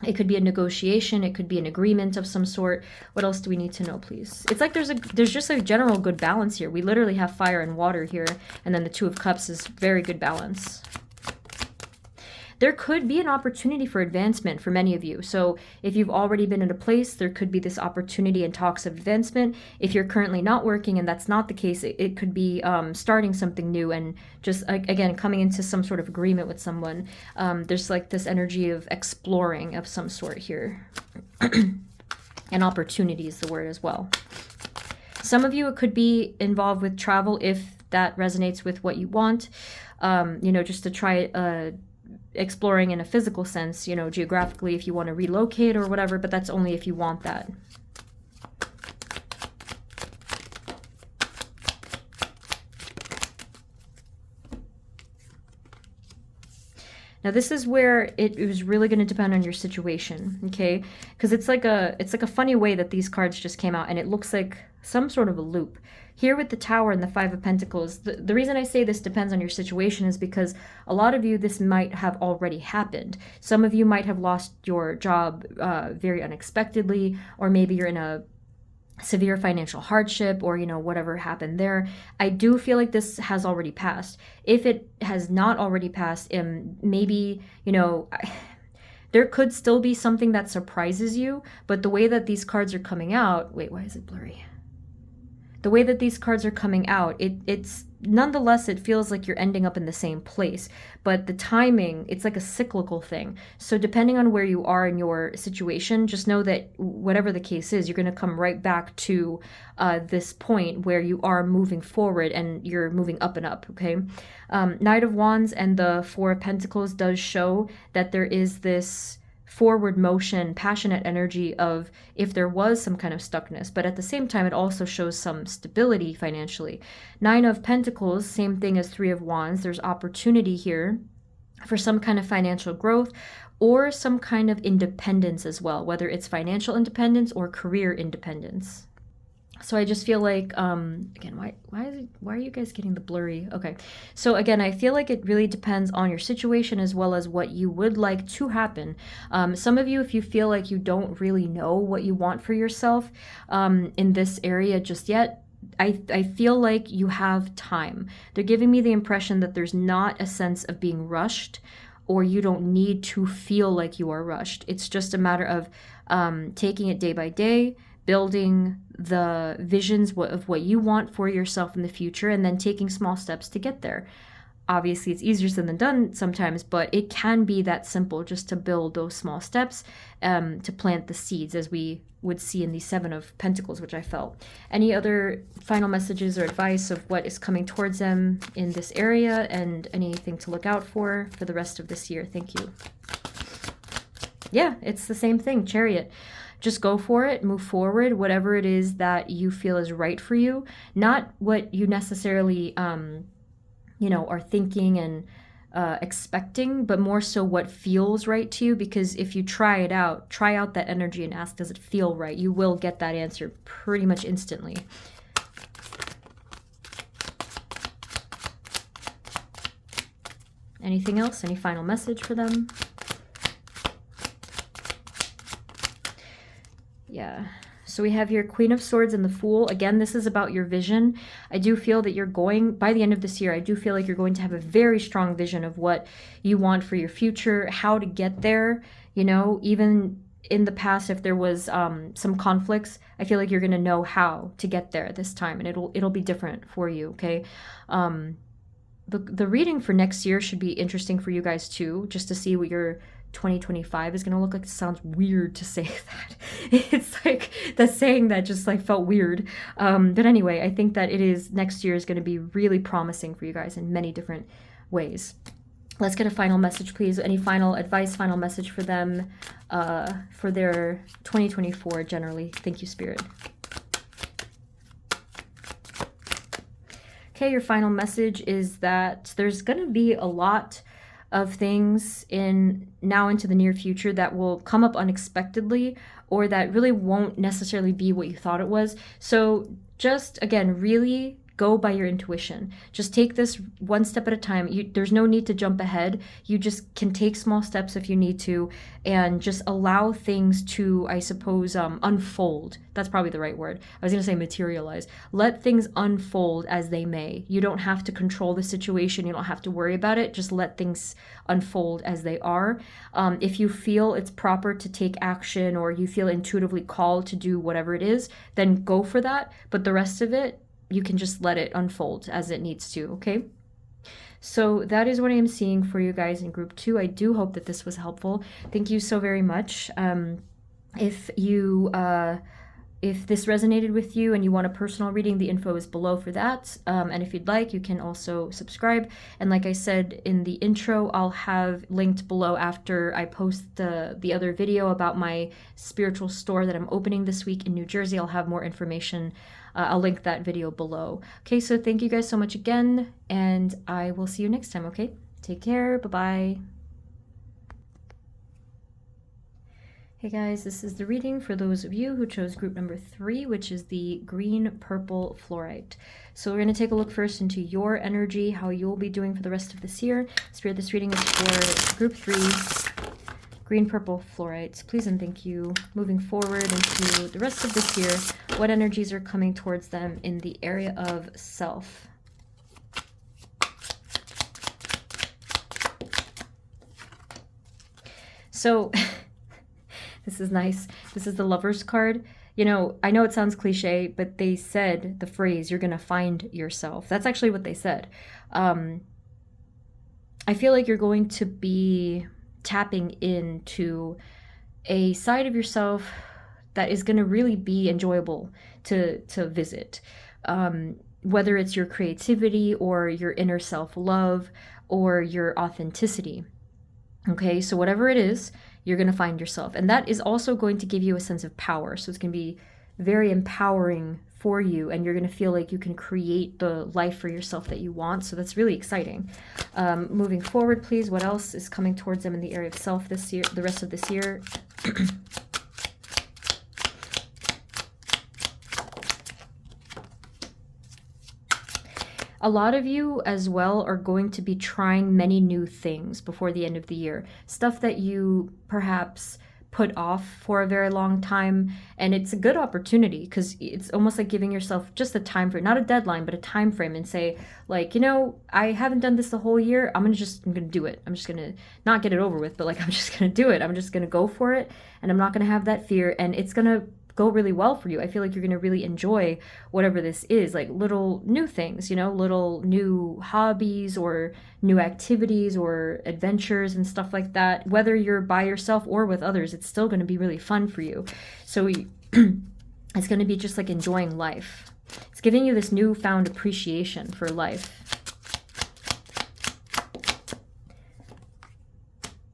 It could be a negotiation. It could be an agreement of some sort. What else do we need to know, please? It's like there's just a general good balance here. We literally have fire and water here. And then the Two of Cups is very good balance. There could be an opportunity for advancement for many of you. So if you've already been in a place, there could be this opportunity and talks of advancement. If you're currently not working and that's not the case, it could be starting something new and just, again, coming into some sort of agreement with someone. There's like this energy of exploring of some sort here. And opportunity is the word as well. Some of you, it could be involved with travel if that resonates with what you want, you know, just to try exploring in a physical sense, you know, geographically, if you want to relocate or whatever, but that's only if you want that. Now this is where it was really going to depend on your situation, okay? Because it's like a funny way that these cards just came out, and it looks like some sort of a loop. Here with the Tower and the Five of Pentacles, the reason I say this depends on your situation is because a lot of you, this might have already happened. Some of you might have lost your job very unexpectedly, or maybe you're in a severe financial hardship, or, you know, whatever happened there. I do feel like this has already passed. If it has not already passed, maybe, you know, there could still be something that surprises you, but the way that these cards are coming out, wait, why is it blurry? The way that these cards are coming out, it's nonetheless, it feels like you're ending up in the same place. But the timing, it's like a cyclical thing. So depending on where you are in your situation, just know that whatever the case is, you're going to come right back to this point where you are moving forward and you're moving up and up, okay? Knight of Wands and the Four of Pentacles does show that there is this forward motion, passionate energy of if there was some kind of stuckness, but at the same time, it also shows some stability financially. Nine of Pentacles, same thing as Three of Wands. There's opportunity here for some kind of financial growth or some kind of independence as well, whether it's financial independence or career independence. So I just feel like, again, why are you guys getting the blurry? Okay. So again, I feel like it really depends on your situation as well as what you would like to happen. Some of you, if you feel like you don't really know what you want for yourself in this area just yet, I feel like you have time. They're giving me the impression that there's not a sense of being rushed, or you don't need to feel like you are rushed. It's just a matter of taking it day by day, building the visions of what you want for yourself in the future, and then taking small steps to get there. Obviously, it's easier said than done sometimes, but it can be that simple just to build those small steps to plant the seeds, as we would see in the Seven of Pentacles, which I felt. Any other final messages or advice of what is coming towards them in this area, and anything to look out for the rest of this year? Thank you. Yeah, it's the same thing, Chariot. Just go for it, move forward, whatever it is that you feel is right for you, not what you necessarily, you know, are thinking and expecting, but more so what feels right to you. Because if you try out that energy and ask, does it feel right? You will get that answer pretty much instantly. Anything else? Any final message for them? Yeah. So we have here Queen of Swords and the Fool. Again, this is about your vision. I do feel that you're going, by the end of this year, I do feel like you're going to have a very strong vision of what you want for your future, how to get there. You know, even in the past, if there was some conflicts, I feel like you're going to know how to get there this time, and it'll be different for you, okay? The reading for next year should be interesting for you guys too, just to see what your 2025 is going to look like. It sounds weird to say that. It's like the saying that just like felt weird. But anyway, I think that next year is going to be really promising for you guys in many different ways. Let's get a final message, please. Any final advice, final message for them for their 2024 generally. Thank you, Spirit. Okay, your final message is that there's going to be a lot of things now into the near future that will come up unexpectedly, or that really won't necessarily be what you thought it was. So just, again, really go by your intuition. Just take this one step at a time. There's no need to jump ahead. You just can take small steps if you need to, and just allow things to, I suppose, unfold. That's probably the right word. I was going to say materialize. Let things unfold as they may. You don't have to control the situation. You don't have to worry about it. Just let things unfold as they are. If you feel it's proper to take action, or you feel intuitively called to do whatever it is, then go for that. But the rest of it, you can just let it unfold as it needs to, okay? So that is what I am seeing for you guys in group 2. I do hope that this was helpful. Thank you so very much. If this resonated with you and you want a personal reading, the info is below for that. And if you'd like, you can also subscribe. And like I said in the intro, I'll have linked below after I post the other video about my spiritual store that I'm opening this week in New Jersey. I'll have more information. I'll link that video below. Okay, so thank you guys so much again, and I will see you next time, okay? Take care. Bye-bye. Hey guys, this is the reading for those of you who chose group number 3, which is the green-purple fluorite. So we're going to take a look first into your energy, how you'll be doing for the rest of this year. Spirit, this reading is for group 3, green-purple fluorite. Please and thank you. Moving forward into the rest of this year, what energies are coming towards them in the area of self? So... This is nice. This is the Lover's card. You know, I know it sounds cliche, but they said the phrase, you're going to find yourself. That's actually what they said. I feel like you're going to be tapping into a side of yourself that is going to really be enjoyable to visit. Whether it's your creativity or your inner self-love or your authenticity. Okay, so whatever it is, you're going to find yourself. And that is also going to give you a sense of power. So it's going to be very empowering for you, and you're going to feel like you can create the life for yourself that you want. So that's really exciting. Moving forward, please, what else is coming towards them in the area of self this year, the rest of this year? A lot of you as well are going to be trying many new things before the end of the year. Stuff that you perhaps put off for a very long time. And it's a good opportunity because it's almost like giving yourself just a time frame, not a deadline, but a time frame, and say, like, you know, I haven't done this the whole year. I'm going to do it. I'm just going to not get it over with, but like, I'm just going to do it. I'm just going to go for it. And I'm not going to have that fear. And it's going to go really well for you. I feel like you're going to really enjoy whatever this is, like little new things, you know, little new hobbies or new activities or adventures and stuff like that. Whether you're by yourself or with others, it's still going to be really fun for you. So it's going to be just like enjoying life. It's giving you this newfound appreciation for life.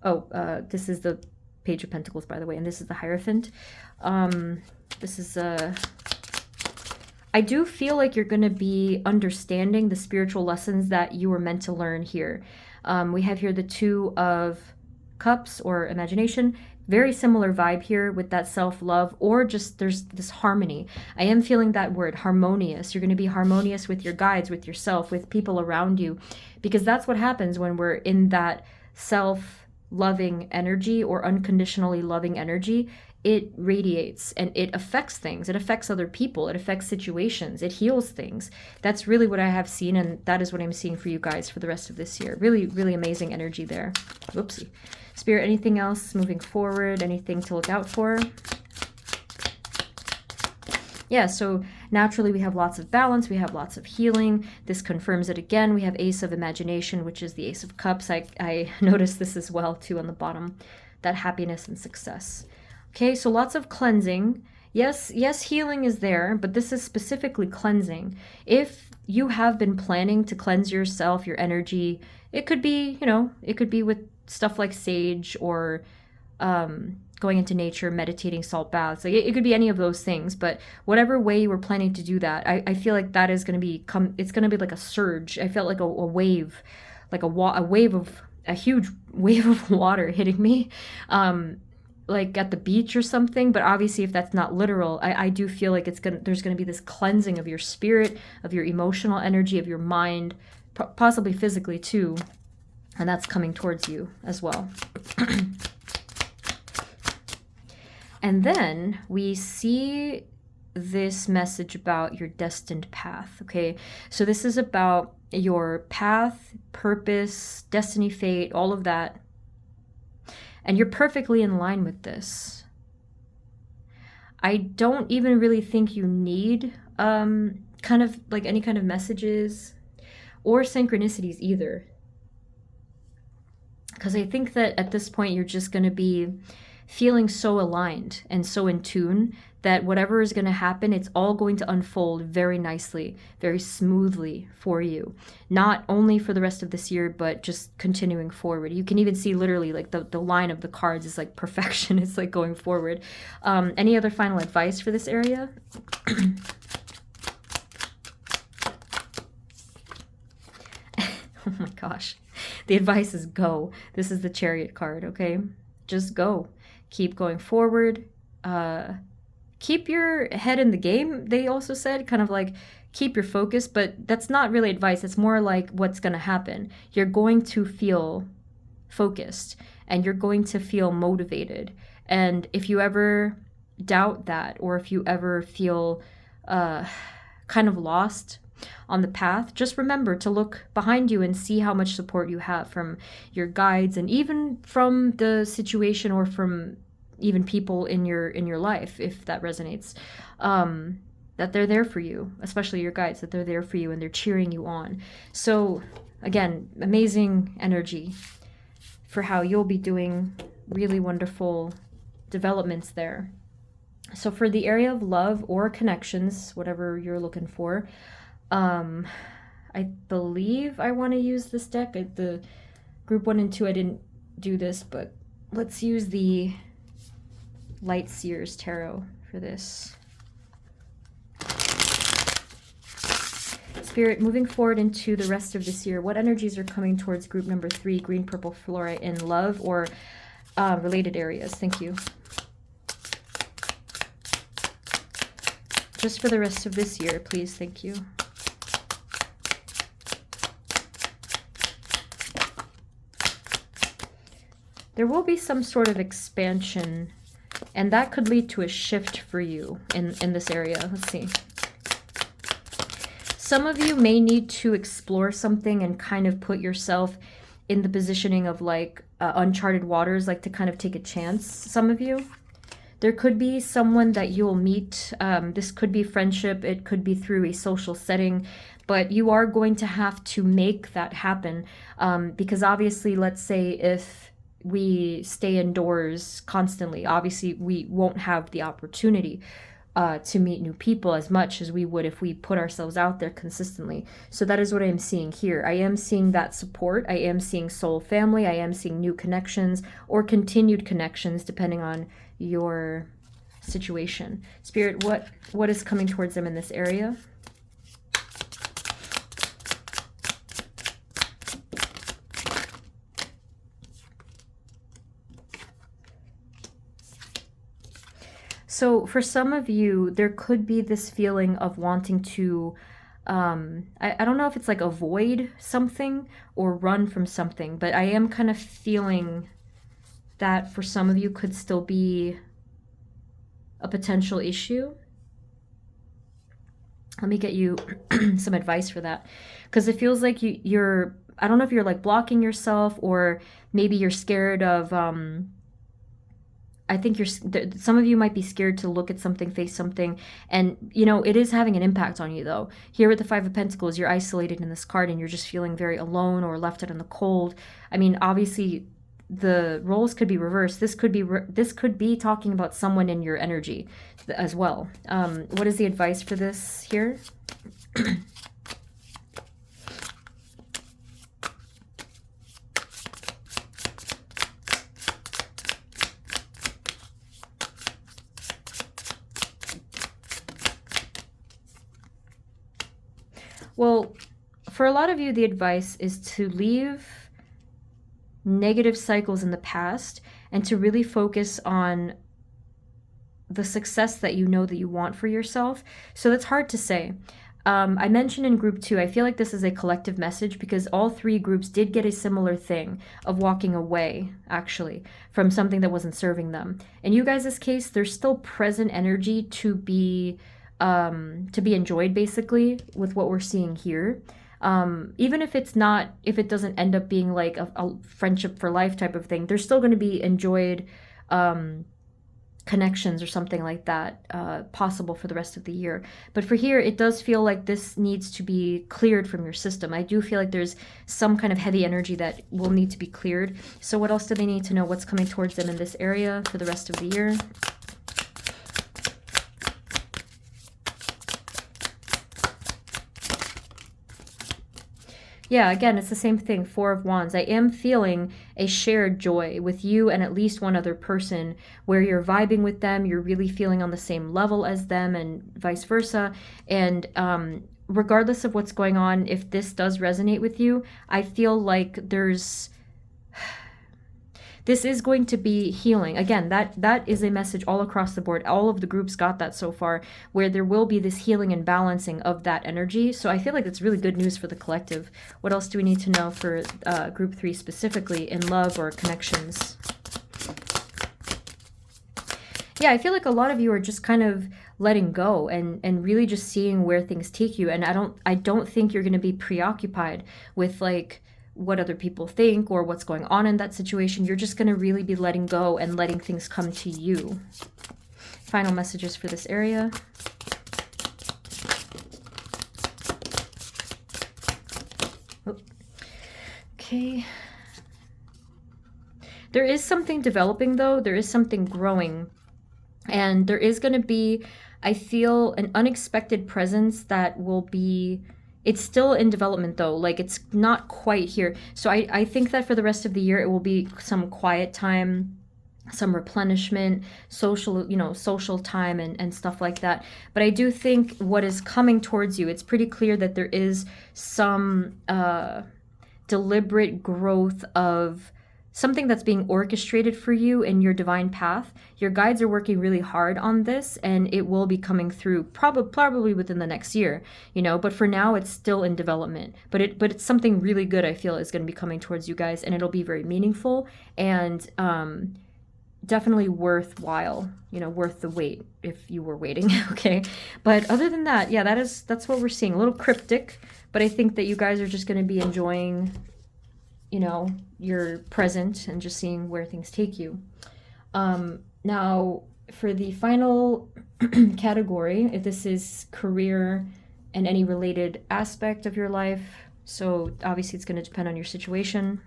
Oh, this is the Page of Pentacles, by the way, and this is the Hierophant. This is I do feel like you're going to be understanding the spiritual lessons that you were meant to learn here. We have here the Two of Cups, or imagination. Very similar vibe here with that self-love, or just there's this harmony. I am feeling that word, harmonious. You're going to be harmonious with your guides, with yourself, with people around you, because that's what happens when we're in that self-loving energy or unconditionally loving energy. It radiates and it affects things. It affects other people. It affects situations. It heals things. That's really what I have seen, and that is what I'm seeing for you guys for the rest of this year. Really, really amazing energy there. Whoopsie. Spirit, anything else moving forward? Anything to look out for? Yeah, so naturally we have lots of balance. We have lots of healing. This confirms it again. We have Ace of Imagination, which is the Ace of Cups. I noticed this as well, too, on the bottom. That happiness and success. Okay, so lots of cleansing. Yes, healing is there, but this is specifically cleansing. If you have been planning to cleanse yourself, your energy, it could be, you know, it could be with stuff like sage or going into nature, meditating, salt baths. Like it could be any of those things, but whatever way you were planning to do that, I feel like that is going to be, it's going to be like a surge. I felt like a wave, like a huge wave of water hitting me. like at the beach or something, but obviously if that's not literal, I do feel like there's gonna be this cleansing of your spirit, of your emotional energy, of your mind, possibly physically too, and that's coming towards you as well. And then we see this message about your destined path, okay? So this is about your path, purpose, destiny, fate, all of that. And you're perfectly in line with this. I don't even really think you need kind of like any kind of messages or synchronicities either. Because I think that at this point you're just going to be feeling so aligned and so in tune that whatever is going to happen, it's all going to unfold very nicely, very smoothly for you. Not only for the rest of this year, but just continuing forward. You can even see literally like the line of the cards is like perfection. It's like going forward. Any other final advice for this area? Oh my gosh. The advice is go. This is the Chariot card, okay? Just go. Keep going forward. Keep your head in the game, they also said, kind of like keep your focus, but that's not really advice. It's more like what's going to happen. You're going to feel focused and you're going to feel motivated. And if you ever doubt that, or if you ever feel kind of lost on the path, just remember to look behind you and see how much support you have from your guides and even from the situation or from even people in your life, if that resonates, that they're there for you, especially your guides, that they're there for you and they're cheering you on. So again, amazing energy for how you'll be doing really wonderful developments there. So for the area of love or connections, whatever you're looking for, I believe I want to use this deck. The group 1 and 2, I didn't do this, but let's use the Light Seers Tarot for this. Spirit, moving forward into the rest of this year, what energies are coming towards group number 3, green, purple, fluorite, in love or related areas? Thank you. Just for the rest of this year, please. Thank you. There will be some sort of expansion, and that could lead to a shift for you in this area. Let's see. Some of you may need to explore something and kind of put yourself in the positioning of like uncharted waters, like to kind of take a chance. Some of you. There could be someone that you'll meet. This could be friendship. It could be through a social setting. But you are going to have to make that happen. Because obviously, let's say if we stay indoors constantly, obviously we won't have the opportunity to meet new people as much as we would if we put ourselves out there consistently. So that is what I am seeing here. I am seeing that support. I am seeing soul family. I am seeing new connections or continued connections depending on your situation. Spirit, what is coming towards them in this area? So for some of you, there could be this feeling of wanting to, I don't know if it's like avoid something or run from something, but I am kind of feeling that for some of you could still be a potential issue. Let me get you some advice for that. Because it feels like you're, I don't know if you're like blocking yourself or maybe you're scared of, I think some of you might be scared to look at something, face something, and you know, it is having an impact on you though. Here with the 5 of Pentacles, you're isolated in this card and you're just feeling very alone or left out in the cold. I mean, obviously the roles could be reversed. This could be talking about someone in your energy as well. What is the advice for this here? Well, for a lot of you, the advice is to leave negative cycles in the past and to really focus on the success that you know that you want for yourself. So that's hard to say. I mentioned in group 2, I feel like this is a collective message because all 3 groups did get a similar thing of walking away, actually, from something that wasn't serving them. In you guys' case, there's still present energy to be enjoyed, basically, with what we're seeing here. Even if if it doesn't end up being like a friendship for life type of thing, there's still going to be enjoyed connections or something like that possible for the rest of the year. But for here, it does feel like this needs to be cleared from your system. I do feel like there's some kind of heavy energy that will need to be cleared. So what else do they need to know? What's coming towards them in this area for the rest of the year? Yeah, again, it's the same thing. 4 of Wands. I am feeling a shared joy with you and at least one other person where you're vibing with them. You're really feeling on the same level as them and vice versa. And regardless of what's going on, if this does resonate with you, I feel like this is going to be healing. Again, that is a message all across the board. All of the groups got that so far, where there will be this healing and balancing of that energy. So I feel like it's really good news for the collective. What else do we need to know for group 3 specifically in love or connections? Yeah, I feel like a lot of you are just kind of letting go and really just seeing where things take you. And I don't think you're going to be preoccupied with like what other people think or what's going on in that situation. You're just going to really be letting go and letting things come to you. Final messages for this area. Oh. Okay. There is something developing though. There is something growing. And there is going to be, I feel, an unexpected presence that will be... It's still in development though, like it's not quite here. So I think that for the rest of the year, it will be some quiet time, some replenishment, social time and stuff like that. But I do think what is coming towards you, it's pretty clear that there is some deliberate growth of something that's being orchestrated for you in your divine path. Your guides are working really hard on this, and it will be coming through probably within the next year, but for now it's still in development. But it's something really good, I feel, is going to be coming towards you guys, and it'll be very meaningful and definitely worthwhile, worth the wait if you were waiting. Okay. But other than that, yeah, that's what we're seeing. A little cryptic, but I think that you guys are just going to be enjoying your present and just seeing where things take you. Now, for the final category, if this is career and any related aspect of your life, so obviously it's going to depend on your situation.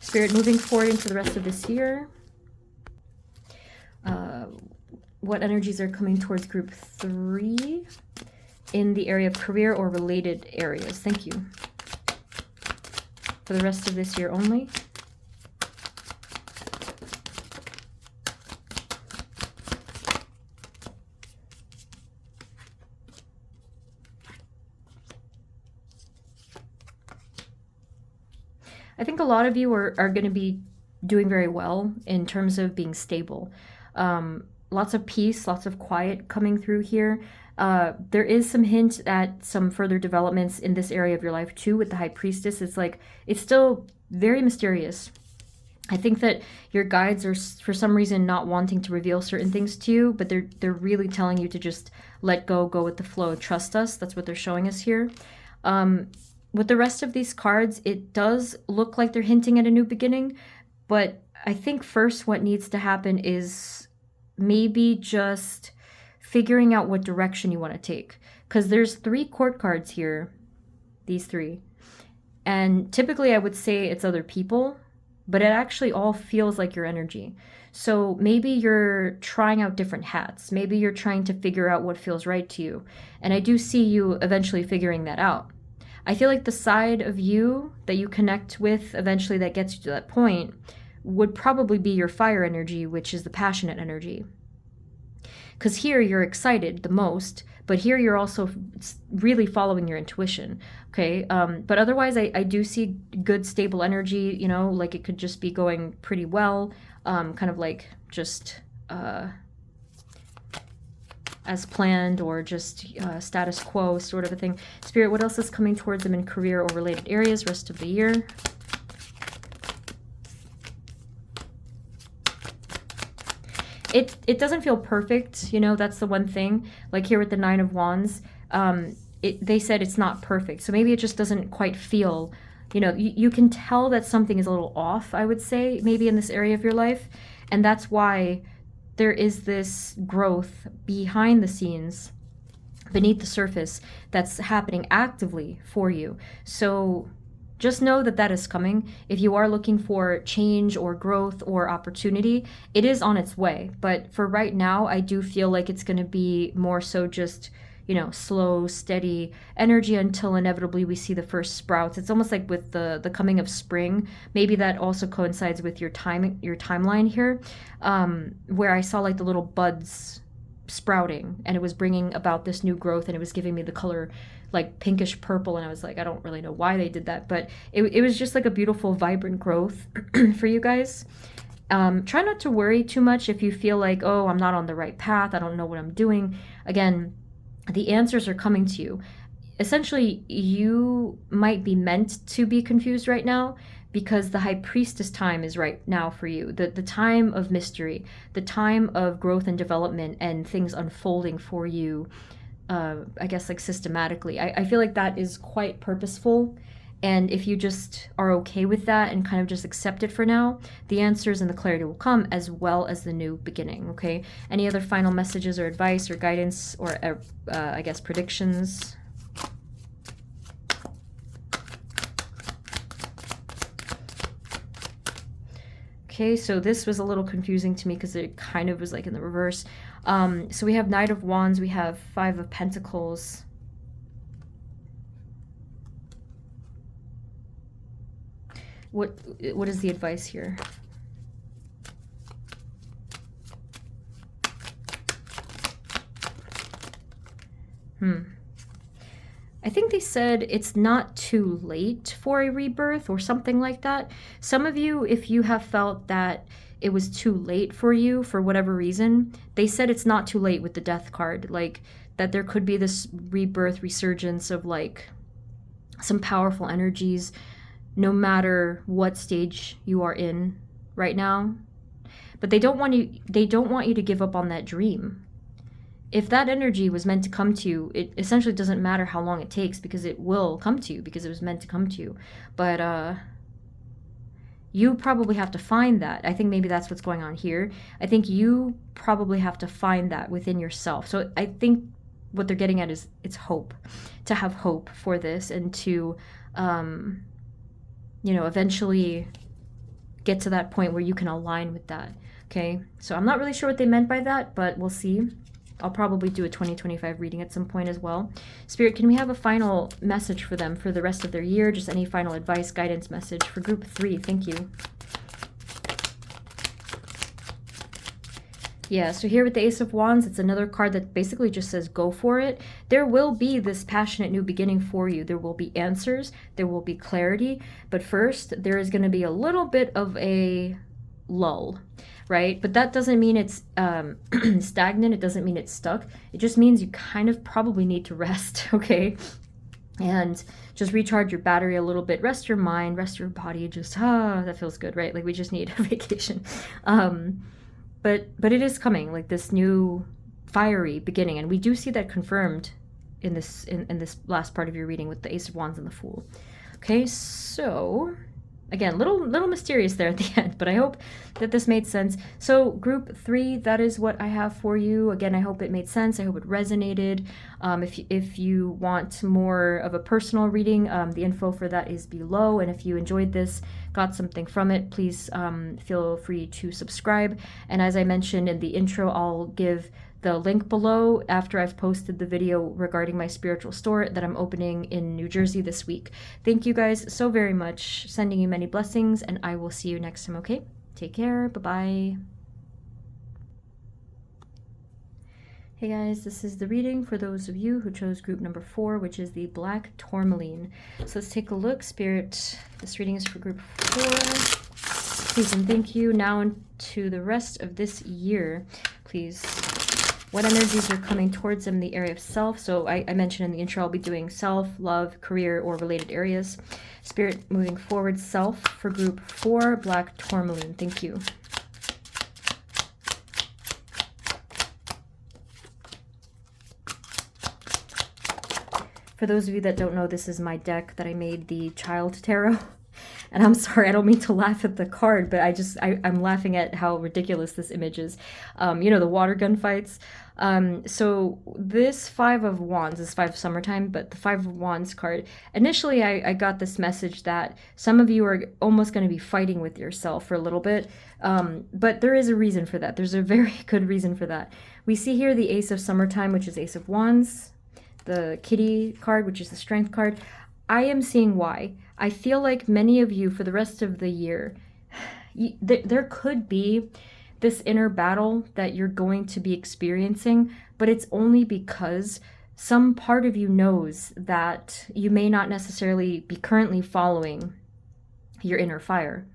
Spirit, moving forward into the rest of this year, what energies are coming towards group 3 in the area of career or related areas? Thank you. For the rest of this year only. I think a lot of you are going to be doing very well in terms of being stable. Lots of peace, lots of quiet coming through here. There is some hint at some further developments in this area of your life too with the High Priestess. It's still very mysterious. I think that your guides are for some reason not wanting to reveal certain things to you, but they're really telling you to just let go with the flow, trust us. That's what they're showing us here. With the rest of these cards, it does look like they're hinting at a new beginning, but I think first what needs to happen is maybe just figuring out what direction you want to take, because there's 3 court cards here, these 3, and typically I would say it's other people, but it actually all feels like your energy. So maybe you're trying out different hats. Maybe you're trying to figure out what feels right to you, and I do see you eventually figuring that out. I feel like the side of you that you connect with eventually that gets you to that point would probably be your fire energy, which is the passionate energy. Because here you're excited the most, but here you're also really following your intuition, okay? But otherwise, I do see good, stable energy, like it could just be going pretty well. kind of like just as planned, or just status quo sort of a thing. Spirit, what else is coming towards them in career or related areas rest of the year? It doesn't feel perfect, you know, that's the one thing. Like here with the Nine of Wands, they said it's not perfect. So maybe it just doesn't quite feel, you know, you can tell that something is a little off, I would say, maybe in this area of your life. And that's why there is this growth behind the scenes, beneath the surface, that's happening actively for you. So just know that that is coming. If you are looking for change or growth or opportunity, it is on its way. But for right now, I do feel like it's going to be more so just, you know, slow, steady energy until inevitably we see the first sprouts. It's almost like with the coming of spring. Maybe that also coincides with your timeline here, where I saw like the little buds sprouting, and it was bringing about this new growth, and it was giving me the color like pinkish purple, and I was like, I don't really know why they did that, but it was just like a beautiful, vibrant growth for you guys. Try not to worry too much if you feel like, oh, I'm not on the right path, I don't know what I'm doing. Again, the answers are coming to you. Essentially, you might be meant to be confused right now, because the High Priestess time is right now for you. The time of mystery, the time of growth and development and things unfolding for you, I guess like systematically. I feel like that is quite purposeful. And if you just are okay with that and kind of just accept it for now, the answers and the clarity will come, as well as the new beginning, okay? Any other final messages or advice or guidance or, I guess, predictions? Okay, so this was a little confusing to me because it kind of was like in the reverse. So we have Knight of Wands, we have Five of Pentacles. What is the advice here? I think they said it's not too late for a rebirth or something like that. Some of you, if you have felt that it was too late for you for whatever reason, they said it's not too late with the Death card. Like that there could be this rebirth, resurgence of like some powerful energies, no matter what stage you are in right now. But they don't want you to give up on that dream. If that energy was meant to come to you, it essentially doesn't matter how long it takes, because it will come to you because it was meant to come to you. But you probably have to find that. I think maybe that's what's going on here. I think you probably have to find that within yourself. So I think what they're getting at is it's hope, to have hope for this, and to, you know, eventually get to that point where you can align with that. Okay, so I'm not really sure what they meant by that, but we'll see. I'll probably do a 2025 reading at some point as well. Spirit, can we have a final message for them for the rest of their year? Just any final advice, guidance message for group 3. Thank you. Yeah, so here with the Ace of Wands, it's another card that basically just says go for it. There will be this passionate new beginning for you. There will be answers. There will be clarity. But first, there is going to be a little bit of a lull, right? But that doesn't mean it's stagnant. It doesn't mean it's stuck. It just means you kind of probably need to rest, okay? And just recharge your battery a little bit. Rest your mind, rest your body. Just, that feels good, right? Like we just need a vacation. But it is coming, like this new fiery beginning. And we do see that confirmed in this last part of your reading with the Ace of Wands and the Fool. Okay, so again, little mysterious there at the end, but I hope that this made sense. So group 3, that is what I have for you. Again, I hope it made sense. I hope it resonated. If you want more of a personal reading, the info for that is below. And if you enjoyed this, got something from it, please feel free to subscribe. And as I mentioned in the intro, I'll give the link below after I've posted the video regarding my spiritual store that I'm opening in New Jersey this week. Thank you guys so very much. Sending you many blessings, and I will see you next time, okay? Take care. Bye-bye. Hey guys, this is the reading for those of you who chose group number 4, which is the black tourmaline. So let's take a look. Spirit, this reading is for group 4. Please and thank you. Now into the rest of this year, please. What energies are coming towards them in the area of self? So I mentioned in the intro, I'll be doing self, love, career, or related areas. Spirit moving forward, self for group 4, black tourmaline. Thank you. For those of you that don't know, this is my deck that I made, the Child Tarot. And I'm sorry, I don't mean to laugh at the card, but I'm laughing at how ridiculous this image is. You know, the water gun fights. So this 5 of Wands is 5 of Summertime, but the 5 of Wands card, initially I got this message that some of you are almost going to be fighting with yourself for a little bit. But there is a reason for that. There's a very good reason for that. We see here the Ace of Summertime, which is Ace of Wands, the Kitty card, which is the Strength card. I am seeing why. I feel like many of you for the rest of the year, there could be this inner battle that you're going to be experiencing, but it's only because some part of you knows that you may not necessarily be currently following your inner fire.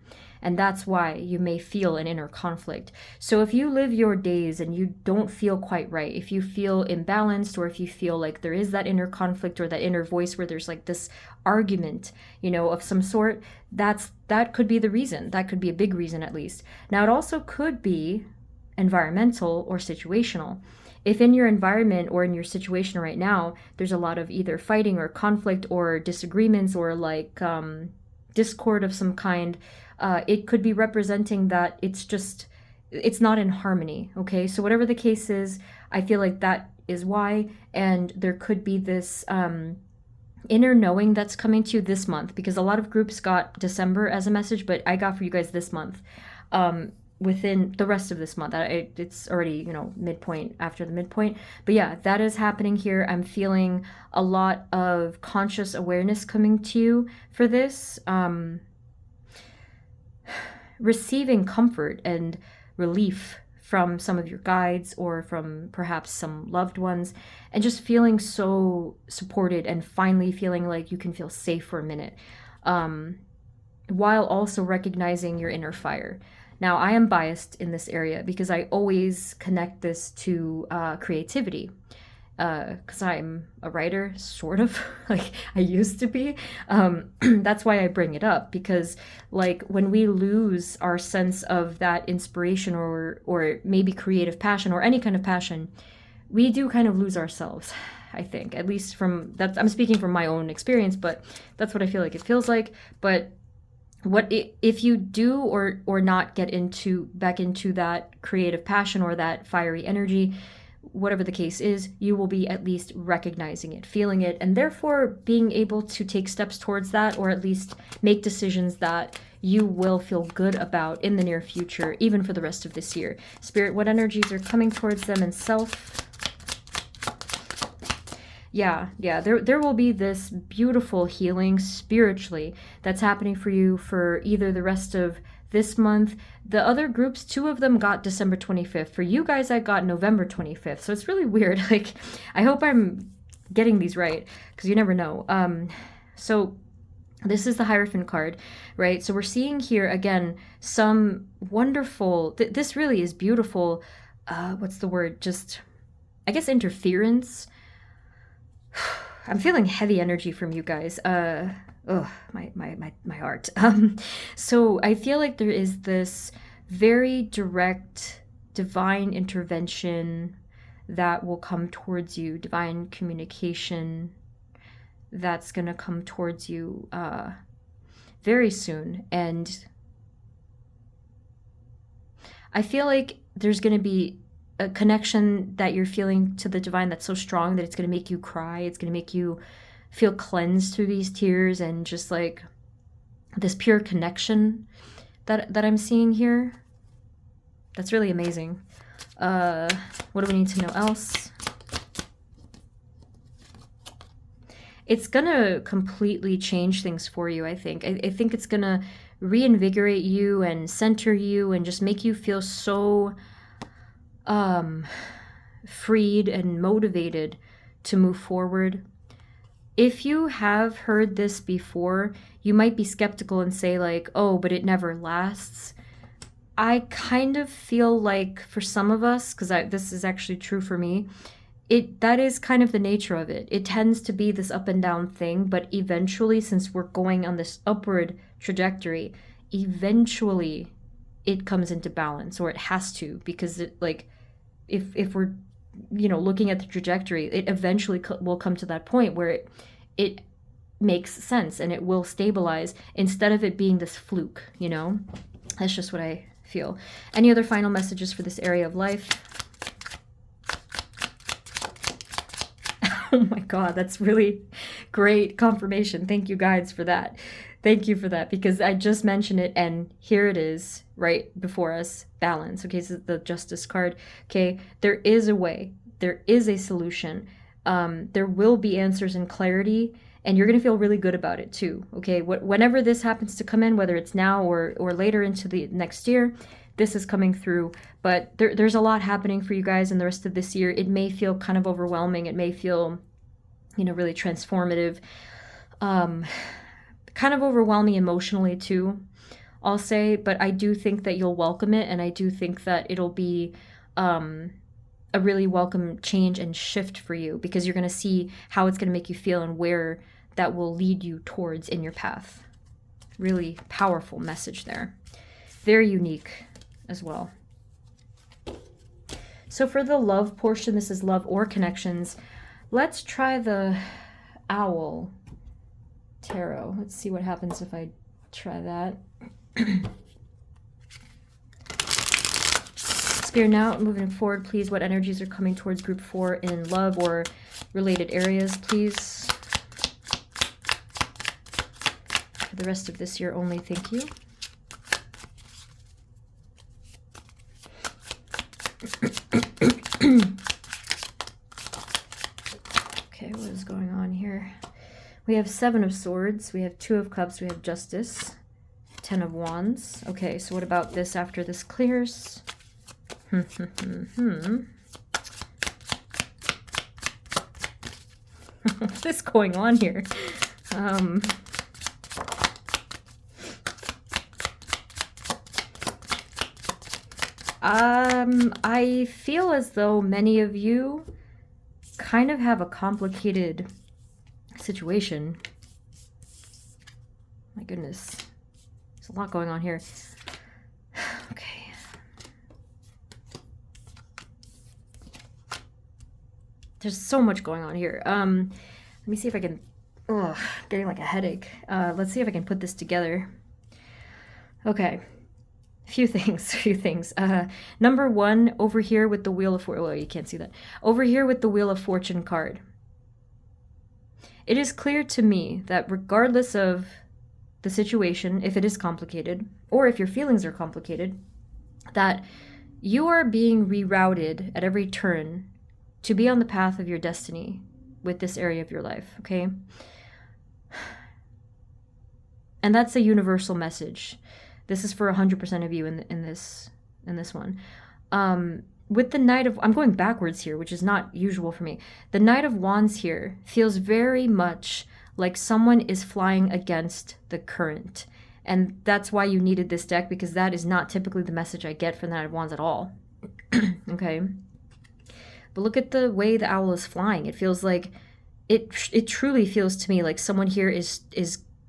And that's why you may feel an inner conflict. So if you live your days and you don't feel quite right, if you feel imbalanced, or if you feel like there is that inner conflict or that inner voice where there's like this argument, you know, of some sort, that could be the reason. That could be a big reason at least. Now it also could be environmental or situational. If in your environment or in your situation right now, there's a lot of either fighting or conflict or disagreements or like discord of some kind, it could be representing that it's not in harmony, okay? So whatever the case is, I feel like that is why, and there could be this inner knowing that's coming to you this month, because a lot of groups got December as a message, but I got for you guys this month. Within the rest of this month, it's already, you know, midpoint, after the midpoint, but yeah, that is happening here. I'm feeling a lot of conscious awareness coming to you for this. Receiving comfort and relief from some of your guides or from perhaps some loved ones, and just feeling so supported and finally feeling like you can feel safe for a minute, while also recognizing your inner fire. Now, I am biased in this area because I always connect this to creativity. Because I'm a writer, sort of, like I used to be. That's why I bring it up, because like when we lose our sense of that inspiration or maybe creative passion or any kind of passion, we do kind of lose ourselves, I think. At least from that, I'm speaking from my own experience, but that's what I feel like it feels like. But if you do or not get back into that creative passion or that fiery energy, whatever the case is, you will be at least recognizing it, feeling it, and therefore being able to take steps towards that, or at least make decisions that you will feel good about in the near future, even for the rest of this year. Spirit, what energies are coming towards them in self? Yeah, there will be this beautiful healing spiritually that's happening for you for either the rest of this month. The other groups, 2 of them got December 25th. For you guys, I got November 25th. So it's really weird. Like, I hope I'm getting these right, because you never know. So this is the Hierophant card, right? So we're seeing here, again, some wonderful, this really is beautiful, what's the word? Just, I guess, interference. I'm feeling heavy energy from you guys. My heart. So I feel like there is this very direct divine intervention that will come towards you, divine communication that's going to come towards you very soon. And I feel like there's going to be a connection that you're feeling to the divine that's so strong that it's going to make you cry. It's going to make you feel cleansed through these tears, and just like this pure connection that I'm seeing here. That's really amazing. What do we need to know else? It's gonna completely change things for you, I think. I think it's gonna reinvigorate you and center you and just make you feel so freed and motivated to move forward. If you have heard this before, you might be skeptical and say like, oh, but it never lasts. I kind of feel like for some of us, because this is actually true for me, that is kind of the nature of it. It tends to be this up and down thing, but eventually, since we're going on this upward trajectory, eventually it comes into balance, or it has to, because it, like, if we're, you know, looking at the trajectory, it eventually will come to that point where it makes sense and it will stabilize instead of it being this fluke, you know? That's just what I feel. Any other final messages for this area of life? Oh my God, that's really great confirmation. Thank you, guides, for that. Thank you for that, because I just mentioned it and here it is right before us. Balance. Okay, so the Justice card. Okay, there is a way. There is a solution. There will be answers and clarity, and you're going to feel really good about it too. Okay, whenever this happens to come in, whether it's now or later into the next year, this is coming through. But there's a lot happening for you guys in the rest of this year. It may feel kind of overwhelming. It may feel, you know, really transformative. Kind of overwhelming emotionally too, I'll say, but I do think that you'll welcome it, and I do think that it'll be a really welcome change and shift for you, because you're going to see how it's going to make you feel and where that will lead you towards in your path. Really powerful message there. Very unique as well. So for the love portion, this is love or connections. Let's try the Owl Tarot. Let's see what happens if I try that. Spirit, now moving forward, please, what energies are coming towards group 4 in love or related areas, please? For the rest of this year only, thank you. Okay, what is going on here? We have 7 of Swords, we have 2 of Cups, we have Justice, 10 of Wands. Okay, so what about this after this clears? What's this going on here? I feel as though many of you kind of have a complicated situation. My goodness. There's a lot going on here. Okay. There's so much going on here. Let me see if I can... Ugh, getting like a headache. Let's see if I can put this together. Okay. Few things. Number 1, over here with the Wheel of Fortune. Well, you can't see that. Over here with the Wheel of Fortune card. It is clear to me that regardless of the situation, if it is complicated, or if your feelings are complicated, that you are being rerouted at every turn to be on the path of your destiny with this area of your life, okay? And that's a universal message. This is for 100% of you in this one. With the Knight of... I'm going backwards here, which is not usual for me. The Knight of Wands here feels very much like someone is flying against the current. And that's why you needed this deck, because that is not typically the message I get from the Knight of Wands at all. Okay? But look at the way the owl is flying. It feels like... It truly feels to me like someone here is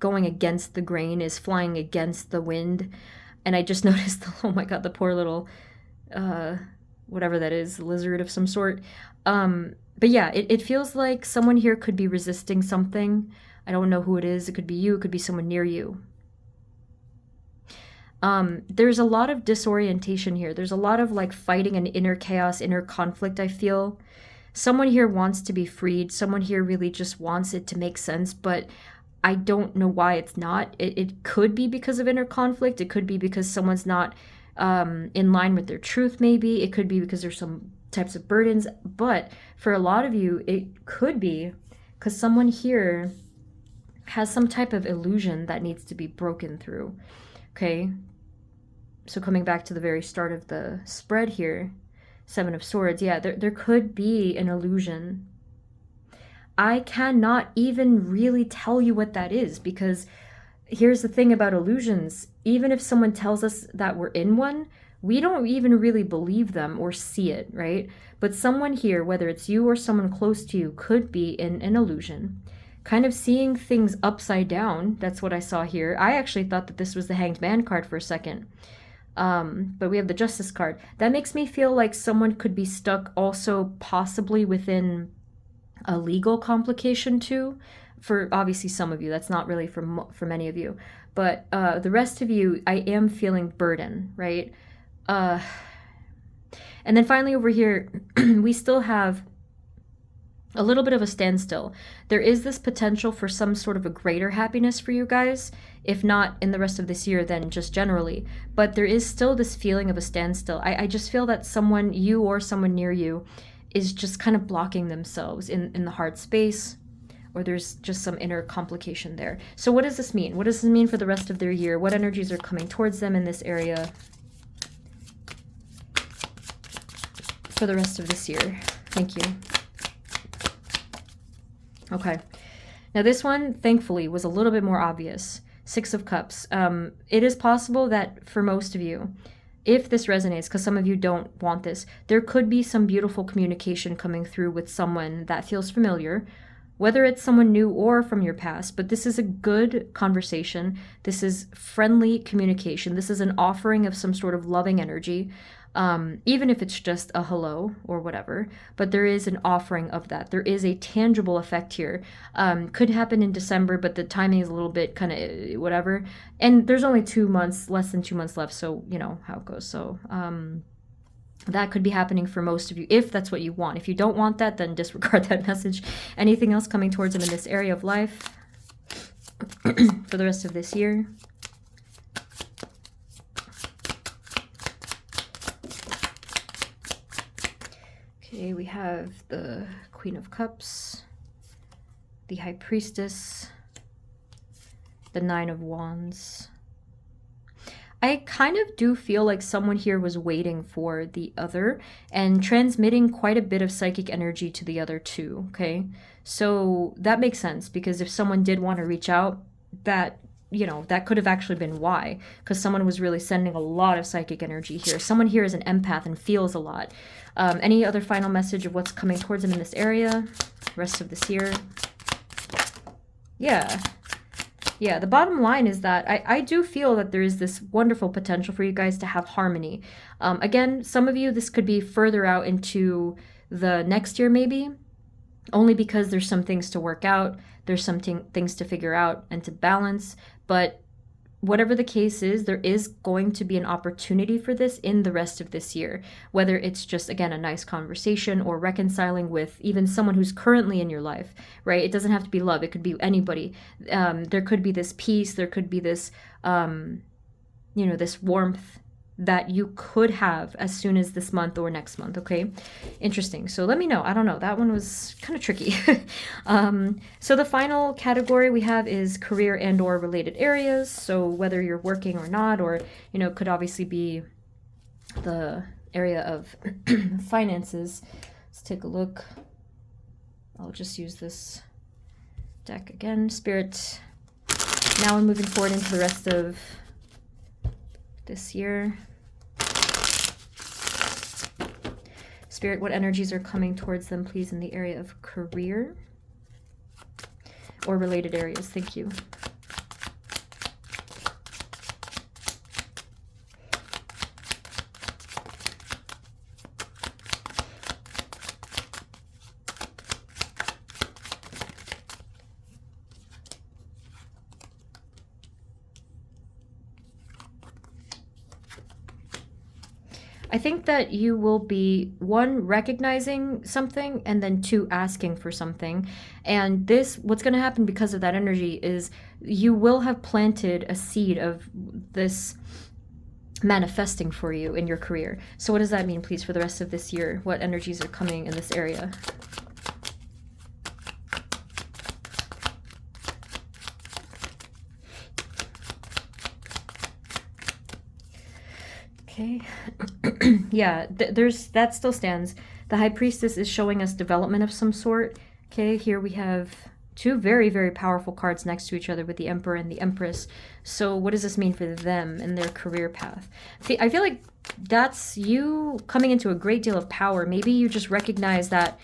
going against the grain, is flying against the wind. And I just noticed, oh my God, the poor little... whatever that is, lizard of some sort. But yeah, it feels like someone here could be resisting something. I don't know who it is. It could be you. It could be someone near you. There's a lot of disorientation here. There's a lot of like fighting and inner chaos, inner conflict, I feel. Someone here wants to be freed. Someone here really just wants it to make sense, but I don't know why it's not. It could be because of inner conflict. It could be because someone's not in line with their truth, maybe. It could be because there's some types of burdens. But for a lot of you, it could be because someone here has some type of illusion that needs to be broken through. Okay? So coming back to the very start of the spread here, 7 of Swords, yeah, there could be an illusion. I cannot even really tell you what that is, because here's the thing about illusions. Even if someone tells us that we're in one, we don't even really believe them or see it, right? But someone here, whether it's you or someone close to you, could be in an illusion, kind of seeing things upside down. That's what I saw here. I actually thought that this was the Hanged Man card for a second. But we have the Justice card. That makes me feel like someone could be stuck also possibly within a legal complication too. For obviously some of you, that's not really for many of you. But the rest of you, I am feeling burden, right? And then finally over here, we still have a little bit of a standstill. There is this potential for some sort of a greater happiness for you guys, if not in the rest of this year, then just generally. But there is still this feeling of a standstill. I just feel that someone, you or someone near you, is just kind of blocking themselves in the heart space, or there's just some inner complication there. So what does this mean? What does this mean for the rest of their year? What energies are coming towards them in this area for the rest of this year? Thank you. Okay. Now this one, thankfully, was a little bit more obvious. Six of Cups. It is possible that for most of you, if this resonates, because some of you don't want this, there could be some beautiful communication coming through with someone that feels familiar, whether it's someone new or from your past. But this is a good conversation. This is friendly communication. This is an offering of some sort of loving energy. Even if it's just a hello or whatever, but there is an offering of that. There is a tangible effect here. Could happen in December, but the timing is a little bit kind of whatever. And there's only 2 months, less than 2 months left. So you know how it goes. So, that could be happening for most of you, if that's what you want. If you don't want that, then disregard that message. Anything else coming towards them in this area of life for the rest of this year? Okay, we have the Queen of Cups, the High Priestess, the Nine of Wands. I kind of do feel like someone here was waiting for the other and transmitting quite a bit of psychic energy to the other too, okay? So that makes sense, because if someone did want to reach out, that, you know, that could have actually been why, because someone was really sending a lot of psychic energy here. Someone here is an empath and feels a lot. Any other final message of what's coming towards them in this area, rest of this year? Yeah, the bottom line is that I do feel that there is this wonderful potential for you guys to have harmony. Again, some of you, this could be further out into the next year maybe, only because there's some things to work out, there's some things to figure out and to balance. But whatever the case is, there is going to be an opportunity for this in the rest of this year, whether it's just, again, a nice conversation or reconciling with even someone who's currently in your life, right? It doesn't have to be love. It could be anybody. There could be this peace. There could be this, this warmth that you could have as soon as this month or next month, okay? Interesting. So let me know. I don't know. That one was kind of tricky. So the final category we have is career and or related areas. So whether you're working or not, or, could obviously be the area of finances. Let's take a look. I'll just use this deck again. Spirit. Now we're moving forward into the rest of this year. Spirit, what energies are coming towards them, please, in the area of career or related areas? Thank you. I think that you will be, one, recognizing something, and then two, asking for something. And this, what's going to happen because of that energy is you will have planted a seed of this manifesting for you in your career. So what does that mean, please, for the rest of this year? What energies are coming in this area? Okay. Yeah, that still stands. The High Priestess is showing us development of some sort. Okay, here we have two very, very powerful cards next to each other with the Emperor and the Empress. So what does this mean for them and their career path? I feel like that's you coming into a great deal of power. Maybe you just recognize that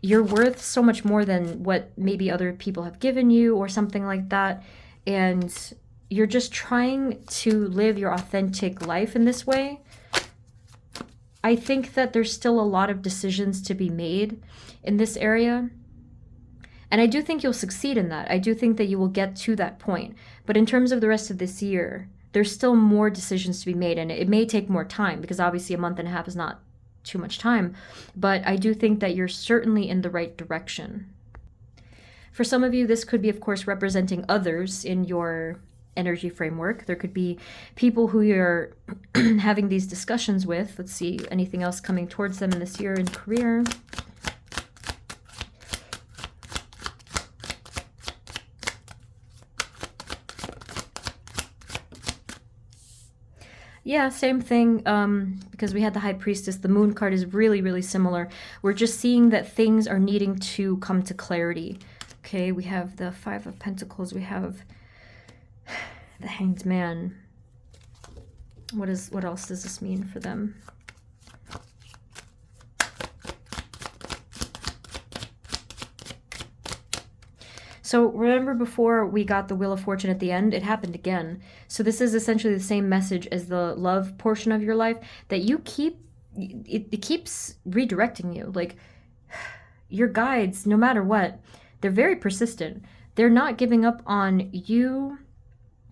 you're worth so much more than what maybe other people have given you or something like that. And you're just trying to live your authentic life in this way. I think that there's still a lot of decisions to be made in this area. And I do think you'll succeed in that. I do think that you will get to that point. But in terms of the rest of this year, there's still more decisions to be made. And it may take more time because obviously a month and a half is not too much time. But I do think that you're certainly in the right direction. For some of you, this could be, of course, representing others in your energy framework. There could be people who you're having these discussions with. Let's see, anything else coming towards them in this year in career. Yeah, same thing, because we had the High Priestess. The Moon card is really, really similar. We're just seeing that things are needing to come to clarity. Okay, we have the Five of Pentacles. We have the Hanged Man. What else does this mean for them? So remember before we got the Wheel of Fortune at the end, it happened again. So this is essentially the same message as the love portion of your life, that you keep, it keeps redirecting you. Like your guides, no matter what, they're very persistent. They're not giving up on you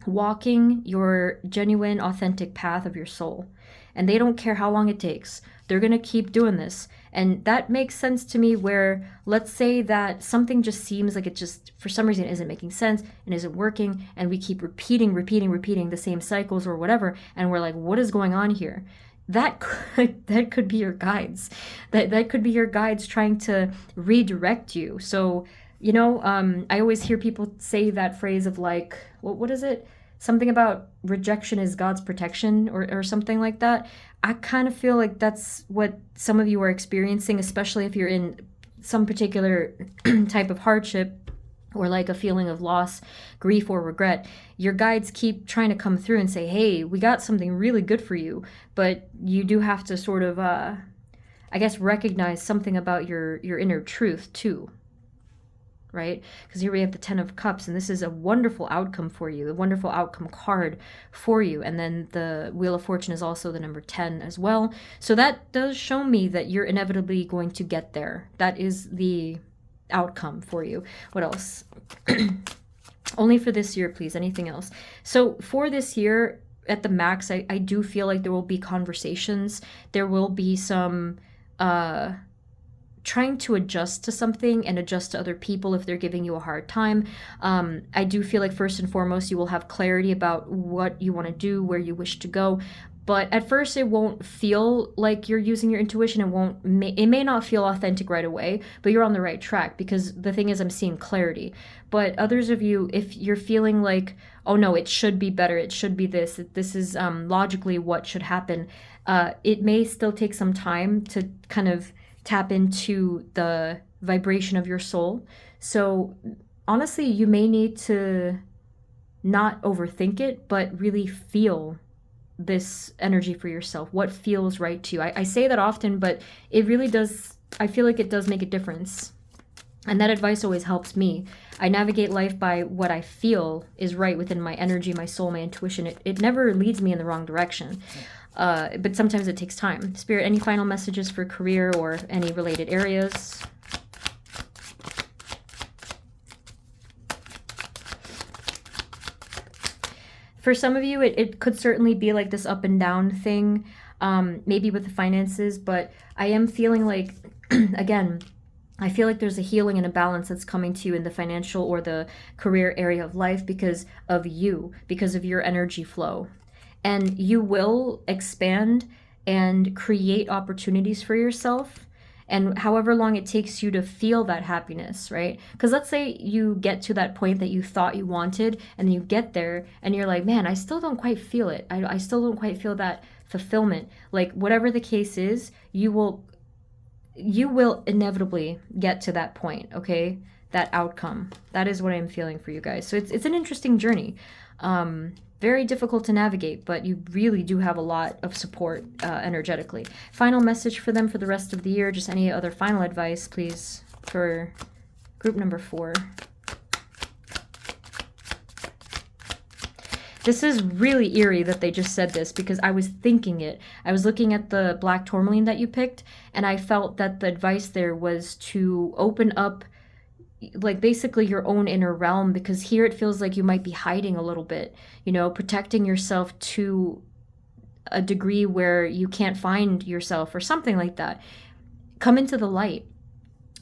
walking your genuine, authentic path of your soul. And they don't care how long it takes. They're going to keep doing this. And that makes sense to me where, let's say that something just seems like it just, for some reason, isn't making sense and isn't working. And we keep repeating the same cycles or whatever. And we're like, what is going on here? That could be your guides. That could be your guides trying to redirect you. So, you know, I always hear people say that phrase of like, what is it? Something about rejection is God's protection or something like that. I kind of feel like that's what some of you are experiencing, especially if you're in some particular type of hardship or like a feeling of loss, grief, or regret. Your guides keep trying to come through and say, hey, we got something really good for you. But you do have to sort of, I guess, recognize something about your inner truth too. Right? Because here we have the Ten of Cups, and this is a wonderful outcome for you, a wonderful outcome card for you. And then the Wheel of Fortune is also the number 10 as well. So that does show me that you're inevitably going to get there. That is the outcome for you. What else? Only for this year, please. Anything else? So for this year, at the max, I do feel like there will be conversations. There will be some trying to adjust to something and adjust to other people if they're giving you a hard time. I do feel like first and foremost, you will have clarity about what you want to do, where you wish to go. But at first, it won't feel like you're using your intuition. It may not feel authentic right away, but you're on the right track, because the thing is, I'm seeing clarity. But others of you, if you're feeling like, oh no, it should be better, it should be this is logically what should happen, it may still take some time to kind of tap into the vibration of your soul. So honestly, you may need to not overthink it, but really feel this energy for yourself. What feels right to you? I say that often, but it really does, I feel like it does make a difference. And that advice always helps me. I navigate life by what I feel is right within my energy, my soul, my intuition. It never leads me in the wrong direction. But sometimes it takes time. Spirit, any final messages for career or any related areas? For some of you, it could certainly be like this up and down thing, maybe with the finances, but I am feeling like, again, I feel like there's a healing and a balance that's coming to you in the financial or the career area of life because of you, because of your energy flow. And you will expand and create opportunities for yourself. And however long it takes you to feel that happiness, right? Because let's say you get to that point that you thought you wanted, and then you get there and you're like, man, I still don't quite feel it. I still don't quite feel that fulfillment. Like whatever the case is, you will inevitably get to that point, okay? that outcome. That is what I'm feeling for you guys. So it's an interesting journey. Very difficult to navigate, but you really do have a lot of support energetically. Final message for them for the rest of the year. Just any other final advice, please, for group number 4. This is really eerie that they just said this, because I was thinking it. I was looking at the black tourmaline that you picked, and I felt that the advice there was to open up, like, basically your own inner realm, because here it feels like you might be hiding a little bit, you know, protecting yourself to a degree where you can't find yourself or something like that. Come into the light.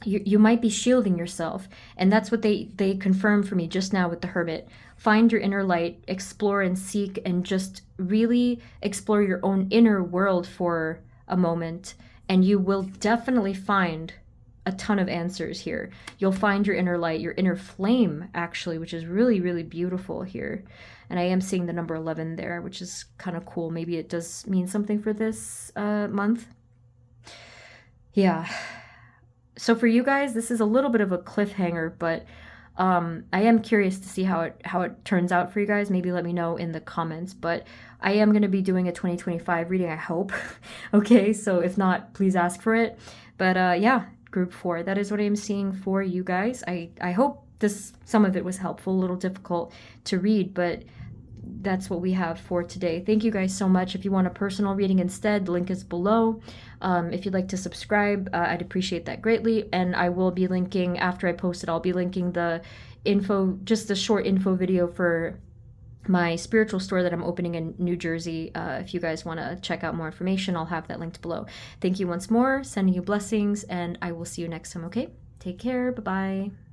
You might be shielding yourself, and that's what they confirmed for me just now with the Hermit. Find your inner light, explore and seek, and just really explore your own inner world for a moment, and you will definitely find a ton of answers here. You'll find your inner light, your inner flame, actually, which is really, really beautiful here. And I am seeing the number 11 there, which is kind of cool. Maybe it does mean something for this month. Yeah. So for you guys, this is a little bit of a cliffhanger, but I am curious to see how it turns out for you guys. Maybe let me know in the comments, but I am going to be doing a 2025 reading, I hope. Okay, so if not, please ask for it. But yeah, group 4, that is what I am seeing for you guys. I hope some of it was helpful, a little difficult to read, but that's what we have for today. Thank you guys so much. If you want a personal reading instead, the link is below. If you'd like to subscribe, I'd appreciate that greatly. And I will be linking, after I post it, I'll be linking the info, just a short info video for my spiritual store that I'm opening in New Jersey. If you guys want to check out more information, I'll have that linked below. Thank you once more, sending you blessings, and I will see you next time, okay? Take care, bye-bye.